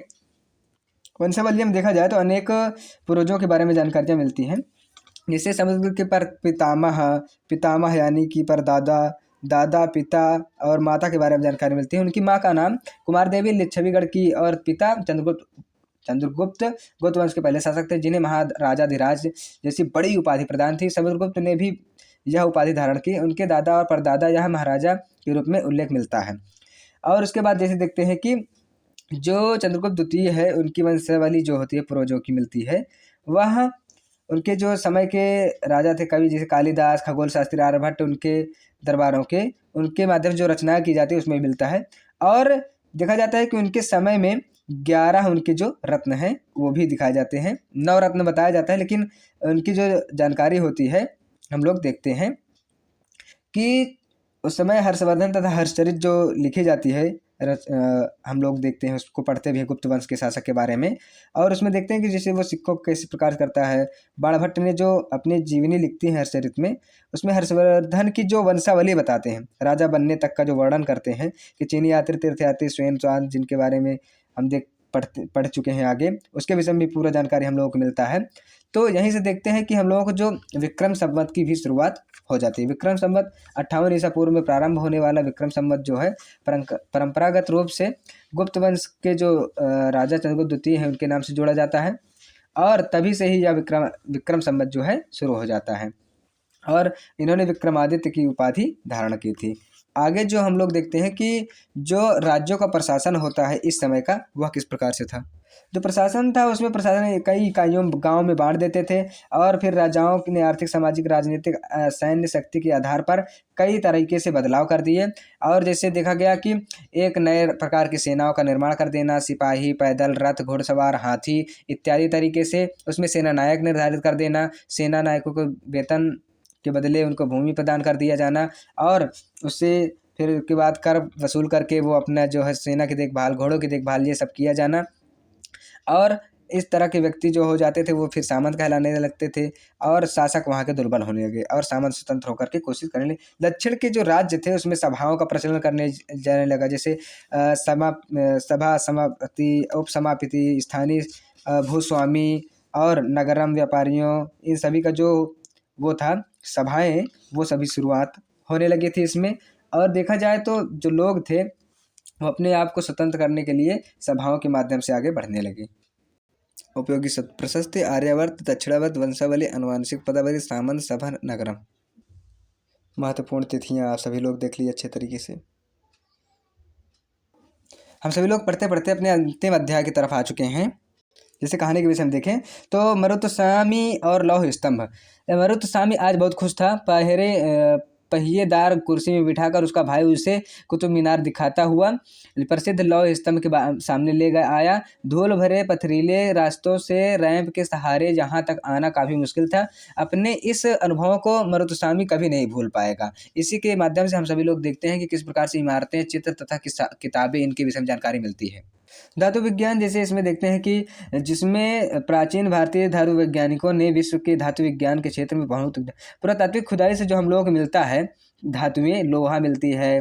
वंशावली में देखा जाए तो अनेक पूर्वजों के बारे में जानकारियाँ मिलती हैं। जैसे समुद्रगुप्त के पर पितामह यानी कि परदादा, दादा, पिता और माता के बारे में जानकारी मिलती है। उनकी माँ का नाम कुमार देवी लिच्छवीगढ़ की और पिता चंद्रगुप्त गुप्त वंश के पहले शासक थे, जिन्हें महाराजाधिराज जैसी बड़ी उपाधि प्रदान थी। समुद्रगुप्त ने भी यह उपाधि धारण की। उनके दादा और परदादा यह महाराजा के रूप में उल्लेख मिलता है। और उसके बाद जैसे देखते हैं कि जो चंद्रगुप्त द्वितीय है उनकी वंशावली जो होती है पूर्वजों की मिलती है, वह उनके जो समय के राजा थे, कवि जैसे कालिदास, खगोल शास्त्री, आर्यभट्ट, उनके दरबारों के उनके माध्यम से जो रचनाएं की जाती है उसमें मिलता है। और देखा जाता है कि उनके समय में 11 उनके जो रत्न हैं वो भी दिखाए जाते हैं। 9 रत्न बताया जाता है, लेकिन उनकी जो जानकारी होती है हम लोग देखते हैं कि उस समय हर्षवर्धन तथा हर्षचरित जो लिखी जाती है हम लोग देखते हैं, उसको पढ़ते भी हैं गुप्त वंश के शासक के बारे में। और उसमें देखते हैं कि जैसे वो सिक्कों कैसे प्रकार करता है। बाणभट्ट ने जो अपनी जीवनी लिखती है हर्षचरित में, उसमें हर्षवर्धन की जो वंशावली बताते हैं, राजा बनने तक का जो वर्णन करते हैं कि चीनी यात्री, तीर्थयात्री, स्वयं स्वान, जिनके बारे में हम पढ़ चुके हैं आगे, उसके विषय में पूरा जानकारी हम लोगों को मिलता है। तो यहीं से देखते हैं कि हम लोगों को जो विक्रम संवत की भी शुरुआत हो जाती है। विक्रम संवत 58 ईसा पूर्व में प्रारंभ होने वाला विक्रम संवत जो है परंपरागत रूप से गुप्त वंश के जो राजा चंद्रगुप्त द्वितीय हैं उनके नाम से जोड़ा जाता है। और तभी से ही यह विक्रम संवत जो है शुरू हो जाता है। और इन्होंने विक्रमादित्य की उपाधि धारण की थी। आगे जो हम लोग देखते हैं कि जो राज्यों का प्रशासन होता है इस समय का, वह किस प्रकार से था। जो प्रशासन था उसमें प्रशासन कई इकाइयों गांव में बांट देते थे। और फिर राजाओं ने आर्थिक, सामाजिक, राजनीतिक, सैन्य शक्ति के आधार पर कई तरीके से बदलाव कर दिए। और जैसे देखा गया कि एक नए प्रकार की सेनाओं का निर्माण कर देना, सिपाही, पैदल, रथ, घुड़सवार, हाथी इत्यादि तरीके से उसमें सेना नायक निर्धारित कर देना, सेना नायकों को वेतन के बदले उनको भूमि प्रदान कर दिया जाना, और उससे फिर उसके बाद कर वसूल करके वो अपना जो है सेना की देखभाल, घोड़ों की देखभाल, ये सब किया जाना। और इस तरह के व्यक्ति जो हो जाते थे वो फिर सामंत कहलाने लगते थे। और शासक वहाँ के दुर्बल होने लगे और सामंत स्वतंत्र होकर के कोशिश करने लगे। दक्षिण के जो राज्य थे उसमें सभाओं का प्रचलन करने जाने लगा। जैसे सभा, समापति, उपसमापति, स्थानीय भूस्वामी और नगरम व्यापारियों, इन सभी का जो वो था सभाएं, वो सभी शुरुआत होने लगी थी इसमें। और देखा जाए तो जो लोग थे वो अपने आप को स्वतंत्र करने के लिए सभाओं के माध्यम से आगे बढ़ने लगे। उपयोगी शब्द: प्रशस्ति, आर्यावर्त, दक्षिणावर्त, वंशावली, अनुवांशिक पदावली, सामंत, सभा, नगरम। महत्वपूर्ण तिथियां आप सभी लोग देख लीजिए अच्छे तरीके से। हम सभी लोग पढ़ते पढ़ते अपने अंतिम अध्याय की तरफ आ चुके हैं। जैसे कहानी के विषय में देखें तो मरुतस्वामी और लौह स्तंभ। मरुतस्वामी आज बहुत खुश था। पहिएदार कुर्सी में बिठाकर उसका भाई उसे कुतुब मीनार दिखाता हुआ प्रसिद्ध लौह स्तंभ के सामने ले गया आया। धूल भरे पथरीले रास्तों से रैंप के सहारे जहाँ तक आना काफ़ी मुश्किल था। अपने इस अनुभवों को मारुतुसामी कभी नहीं भूल पाएगा। इसी के माध्यम से हम सभी लोग देखते हैं कि किस प्रकार से इमारतें, चित्र तथा किताबें इनके विषय में जानकारी मिलती है। धातु विज्ञान जैसे इसमें देखते हैं कि जिसमें प्राचीन भारतीय धातु वैज्ञानिकों ने विश्व के धातु विज्ञान के क्षेत्र में बहुत पुरातात्विक खुदाई से जो हम लोगों को मिलता है, धातुएं लोहा मिलती है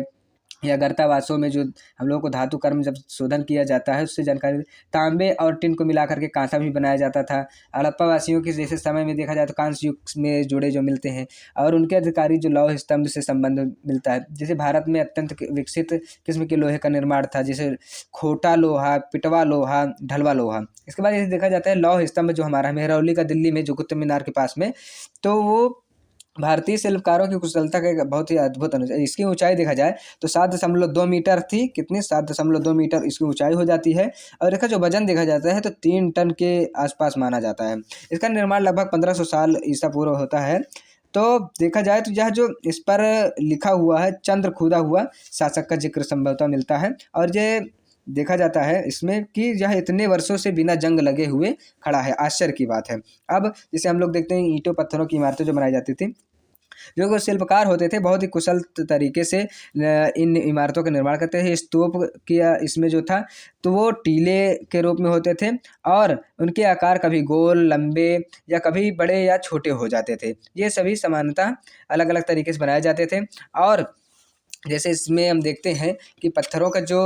या गर्तावासों में जो हम लोगों को धातु कर्म जब शोधन किया जाता है उससे जानकारी। तांबे और टिन को मिला करके कांसा भी बनाया जाता था। हड़प्पा वासियों के जैसे समय में देखा जाए तो कांस्य युग में जुड़े जो मिलते हैं और उनके अधिकारी जो लौह स्तंभ से संबंध मिलता है। जैसे भारत में अत्यंत विकसित किस्म के लोहे का निर्माण था, जैसे खोटा लोहा, पिटवा लोहा, ढलवा लोहा। इसके बाद जैसे देखा जाता है लौह स्तंभ जो हमारा मेहरौली का दिल्ली में जो कुतुब मीनार के पास में, तो वो भारतीय शिल्पकारों की कुशलता का एक बहुत ही अद्भुत अनुसार। इसकी ऊंचाई देखा जाए तो 7.2 मीटर थी। कितनी? 7.2 मीटर इसकी ऊंचाई हो जाती है। और इसका जो वजन देखा जाता है तो 3 टन के आसपास माना जाता है। इसका निर्माण लगभग 1500 साल ईसा पूर्व होता है। तो देखा जाए तो यह जो इस पर लिखा हुआ है चंद्र खुदा हुआ शासक का जिक्र संभवतः मिलता है। और ये देखा जाता है इसमें कि यह इतने वर्षों से बिना जंग लगे हुए खड़ा है। आश्चर्य की बात है। अब जैसे हम लोग देखते हैं ईंटों पत्थरों की इमारतें जो बनाई जाती थी, जो शिल्पकार होते थे बहुत ही कुशल तरीके से इन इमारतों का निर्माण करते थे। स्तूप किया इसमें जो था तो वो टीले के रूप में होते थे और उनके आकार कभी गोल, लंबे या कभी बड़े या छोटे हो जाते थे। ये सभी समानता अलग अलग तरीके से बनाए जाते थे। और जैसे इसमें हम देखते हैं कि पत्थरों का जो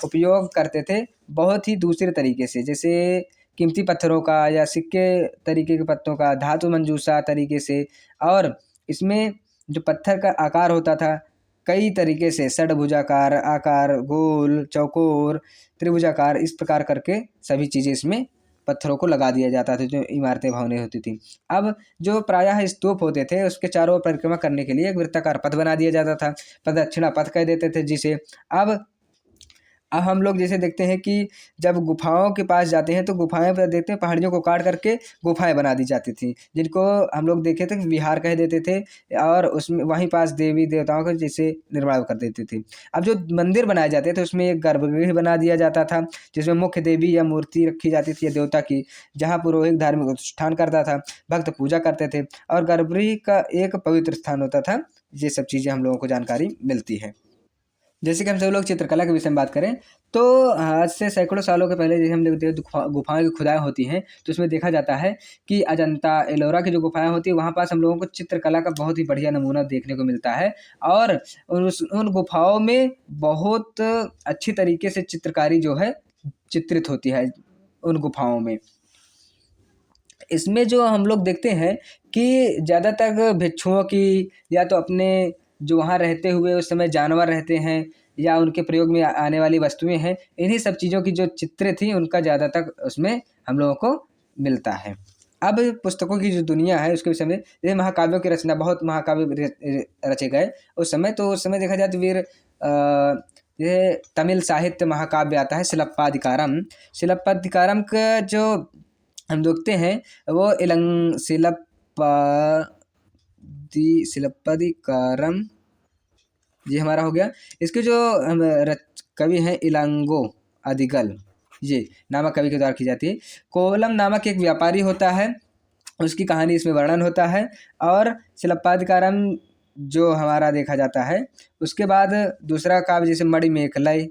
उपयोग करते थे बहुत ही दूसरे तरीके से, जैसे कीमती पत्थरों का या सिक्के तरीके के पत्तों का, धातु मंजूसा तरीके से। और इसमें जो पत्थर का आकार होता था कई तरीके से, षडभुजाकार आकार, गोल, चौकोर, त्रिभुजाकार, इस प्रकार करके सभी चीज़ें इसमें पत्थरों को लगा दिया जाता था जो इमारतें भवनें होती थी। अब जो प्रायः स्तूप होते थे उसके चारों ओर परिक्रमा करने के लिए एक वृत्ताकार पथ बना दिया जाता था, प्रदक्षिणा पथ कह देते थे जिसे। अब हम लोग जैसे देखते हैं कि जब गुफाओं के पास जाते हैं तो गुफाएं पर देखते हैं पहाड़ियों को काट करके गुफाएं बना दी जाती थी, जिनको हम लोग देखे थे विहार कह देते थे। और उसमें वहीं पास देवी देवताओं का जैसे निर्माण कर देते थे। अब जो मंदिर बनाए जाते थे उसमें एक गर्भगृह बना दिया जाता था जिसमें मुख्य देवी या मूर्ति रखी जाती थी या देवता की, जहाँ पुरोहित धार्मिक अनुष्ठान करता था, भक्त पूजा करते थे और गर्भगृह का एक पवित्र स्थान होता था। ये सब चीज़ें हम लोगों को जानकारी मिलती है। जैसे कि हम सब लोग चित्रकला के विषय में बात करें तो आज से सैकड़ों सालों के पहले जैसे हम देखते हैं गुफाएं की खुदाई होती हैं तो उसमें देखा जाता है कि अजंता एलोरा की जो गुफाएं होती है वहाँ पास हम लोगों को चित्रकला का बहुत ही बढ़िया नमूना देखने को मिलता है। और उन गुफाओं में बहुत अच्छी तरीके से चित्रकारी जो है चित्रित होती है उन गुफाओं में। इसमें जो हम लोग देखते हैं कि ज़्यादातर भिक्षुओं की या तो अपने जो वहाँ रहते हुए उस समय जानवर रहते हैं या उनके प्रयोग में आने वाली वस्तुएं हैं, इन्हीं सब चीज़ों की जो चित्र थी उनका ज़्यादातर उसमें हम लोगों को मिलता है। अब पुस्तकों की जो दुनिया है उसके विषय में जैसे महाकाव्यों की रचना, बहुत महाकाव्य रचे गए उस समय। तो उस समय देखा जाए तो वीर ये तमिल साहित्य महाकाव्य आता है शिलप्पाधिकारम। शिलप्पाधिकारम का जो हम देखते हैं वो शिलप्पाधिकारम ये हमारा हो गया। इसके जो कवि हैं इलांगो अदिगल, ये नामक कवि के द्वारा की जाती है। कोवलम नामक एक व्यापारी होता है, उसकी कहानी इसमें वर्णन होता है। और शिलप्पाधिकारम जो हमारा देखा जाता है उसके बाद दूसरा काव्य जैसे मणिमेखलई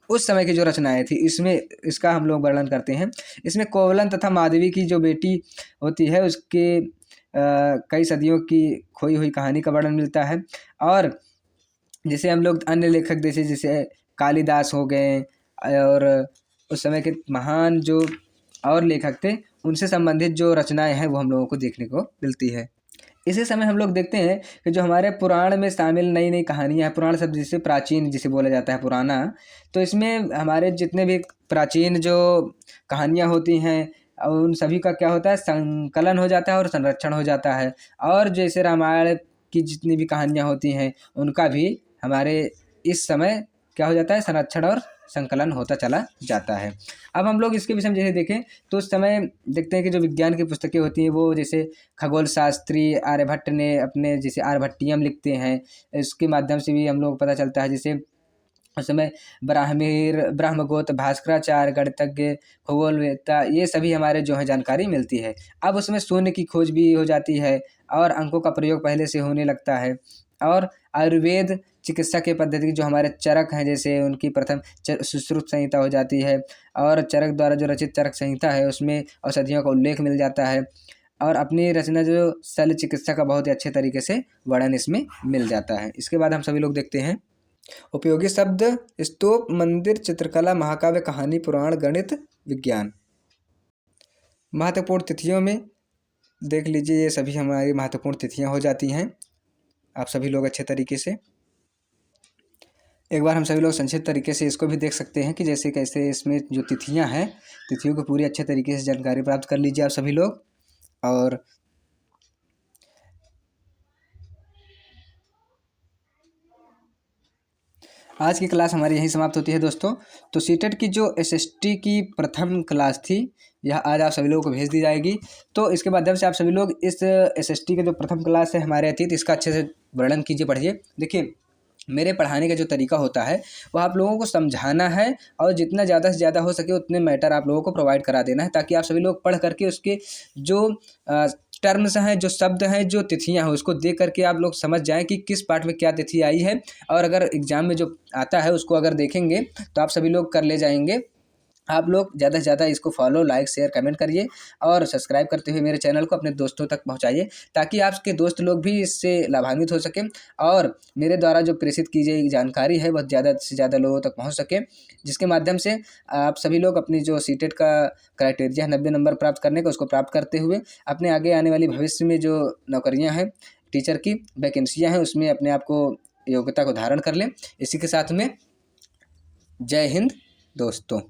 उस समय की जो रचनाएं थी इसमें इसका हम लोग वर्णन करते हैं। इसमें कोवलन तथा माधवी की जो बेटी होती है उसके कई सदियों की खोई हुई कहानी का वर्णन मिलता है। और जैसे हम लोग अन्य लेखक जैसे कालिदास हो गए और उस समय के महान जो और लेखक थे उनसे संबंधित जो रचनाएं हैं वो हम लोगों को देखने को मिलती है। इसी समय हम लोग देखते हैं कि जो हमारे पुराण में शामिल नई नई कहानियाँ हैं, पुराण शब्द जिसे प्राचीन जिसे बोला जाता है पुराना, तो इसमें हमारे जितने भी प्राचीन जो कहानियाँ होती हैं उन सभी का क्या होता है संकलन हो जाता है और संरक्षण हो जाता है। और जैसे रामायण की जितनी भी कहानियाँ होती हैं उनका भी हमारे इस समय क्या हो जाता है, संरक्षण और संकलन होता चला जाता है। अब हम लोग इसके विषय में जैसे देखें तो उस समय देखते हैं कि जो विज्ञान की पुस्तकें होती हैं वो जैसे खगोल शास्त्री आर्यभट्ट ने अपने जैसे आर्यभट्टियम लिखते हैं, इसके माध्यम से भी हम लोग पता चलता है। जैसे उस समय ब्रह्मगोत भास्कराचार्य गणितज्ञ खगोलवेत्ता ये सभी हमारे जो है जानकारी मिलती है। अब उसमें शून्य की खोज भी हो जाती है और अंकों का प्रयोग पहले से होने लगता है। और आयुर्वेद चिकित्सा के पद्धति जो हमारे चरक हैं जैसे उनकी प्रथम सुश्रुत संहिता हो जाती है और चरक द्वारा जो रचित चरक संहिता है उसमें औषधियों का उल्लेख मिल जाता है और अपनी रचना जो शल्य चिकित्सा का बहुत ही अच्छे तरीके से वर्णन इसमें मिल जाता है। इसके बाद हम सभी लोग देखते हैं उपयोगी शब्द स्तूप मंदिर चित्रकला महाकाव्य कहानी पुराण गणित विज्ञान। महत्वपूर्ण तिथियों में देख लीजिए ये सभी हमारी महत्वपूर्ण तिथियां हो जाती हैं आप सभी लोग अच्छे तरीके से। एक बार हम सभी लोग संक्षिप्त तरीके से इसको भी देख सकते हैं कि जैसे कैसे इसमें जो तिथियां हैं तिथियों को पूरी अच्छे तरीके से जानकारी प्राप्त कर लीजिए आप सभी लोग। और आज की क्लास हमारी यहीं समाप्त होती है दोस्तों। तो सीटेट की जो एसएसटी की प्रथम क्लास थी यह आज आप सभी लोगों को भेज दी जाएगी। तो इसके माध्यम से आप सभी लोग इस एसएसटी के जो प्रथम क्लास है हमारे अतीत इसका अच्छे से वर्णन कीजिए, पढ़िए। देखिए मेरे पढ़ाने का जो तरीका होता है वह आप लोगों को समझाना है और जितना ज़्यादा से ज़्यादा हो सके उतने मैटर आप लोगों को प्रोवाइड करा देना है ताकि आप सभी लोग पढ़ करके उसके जो टर्म्स हैं जो शब्द हैं जो तिथियां हैं उसको देख करके आप लोग समझ जाएं कि किस पार्ट में क्या तिथि आई है। और अगर एग्जाम में जो आता है उसको अगर देखेंगे तो आप सभी लोग कर ले जाएंगे। आप लोग ज़्यादा से ज़्यादा इसको फॉलो लाइक शेयर कमेंट करिए और सब्सक्राइब करते हुए मेरे चैनल को अपने दोस्तों तक पहुंचाइए ताकि आपके दोस्त लोग भी इससे लाभान्वित हो सकें और मेरे द्वारा जो प्रेषित की गई जानकारी है वह ज़्यादा से ज़्यादा लोगों तक पहुंच सके, जिसके माध्यम से आप सभी लोग अपनी जो सीटेट का क्राइटेरिया है 90 नंबर प्राप्त करने का उसको प्राप्त करते हुए अपने आगे आने वाली भविष्य में जो नौकरियाँ हैं टीचर की वैकेंसियाँ हैं उसमें अपने आप को योग्यता को धारण कर लें। इसी के साथ में जय हिंद दोस्तों।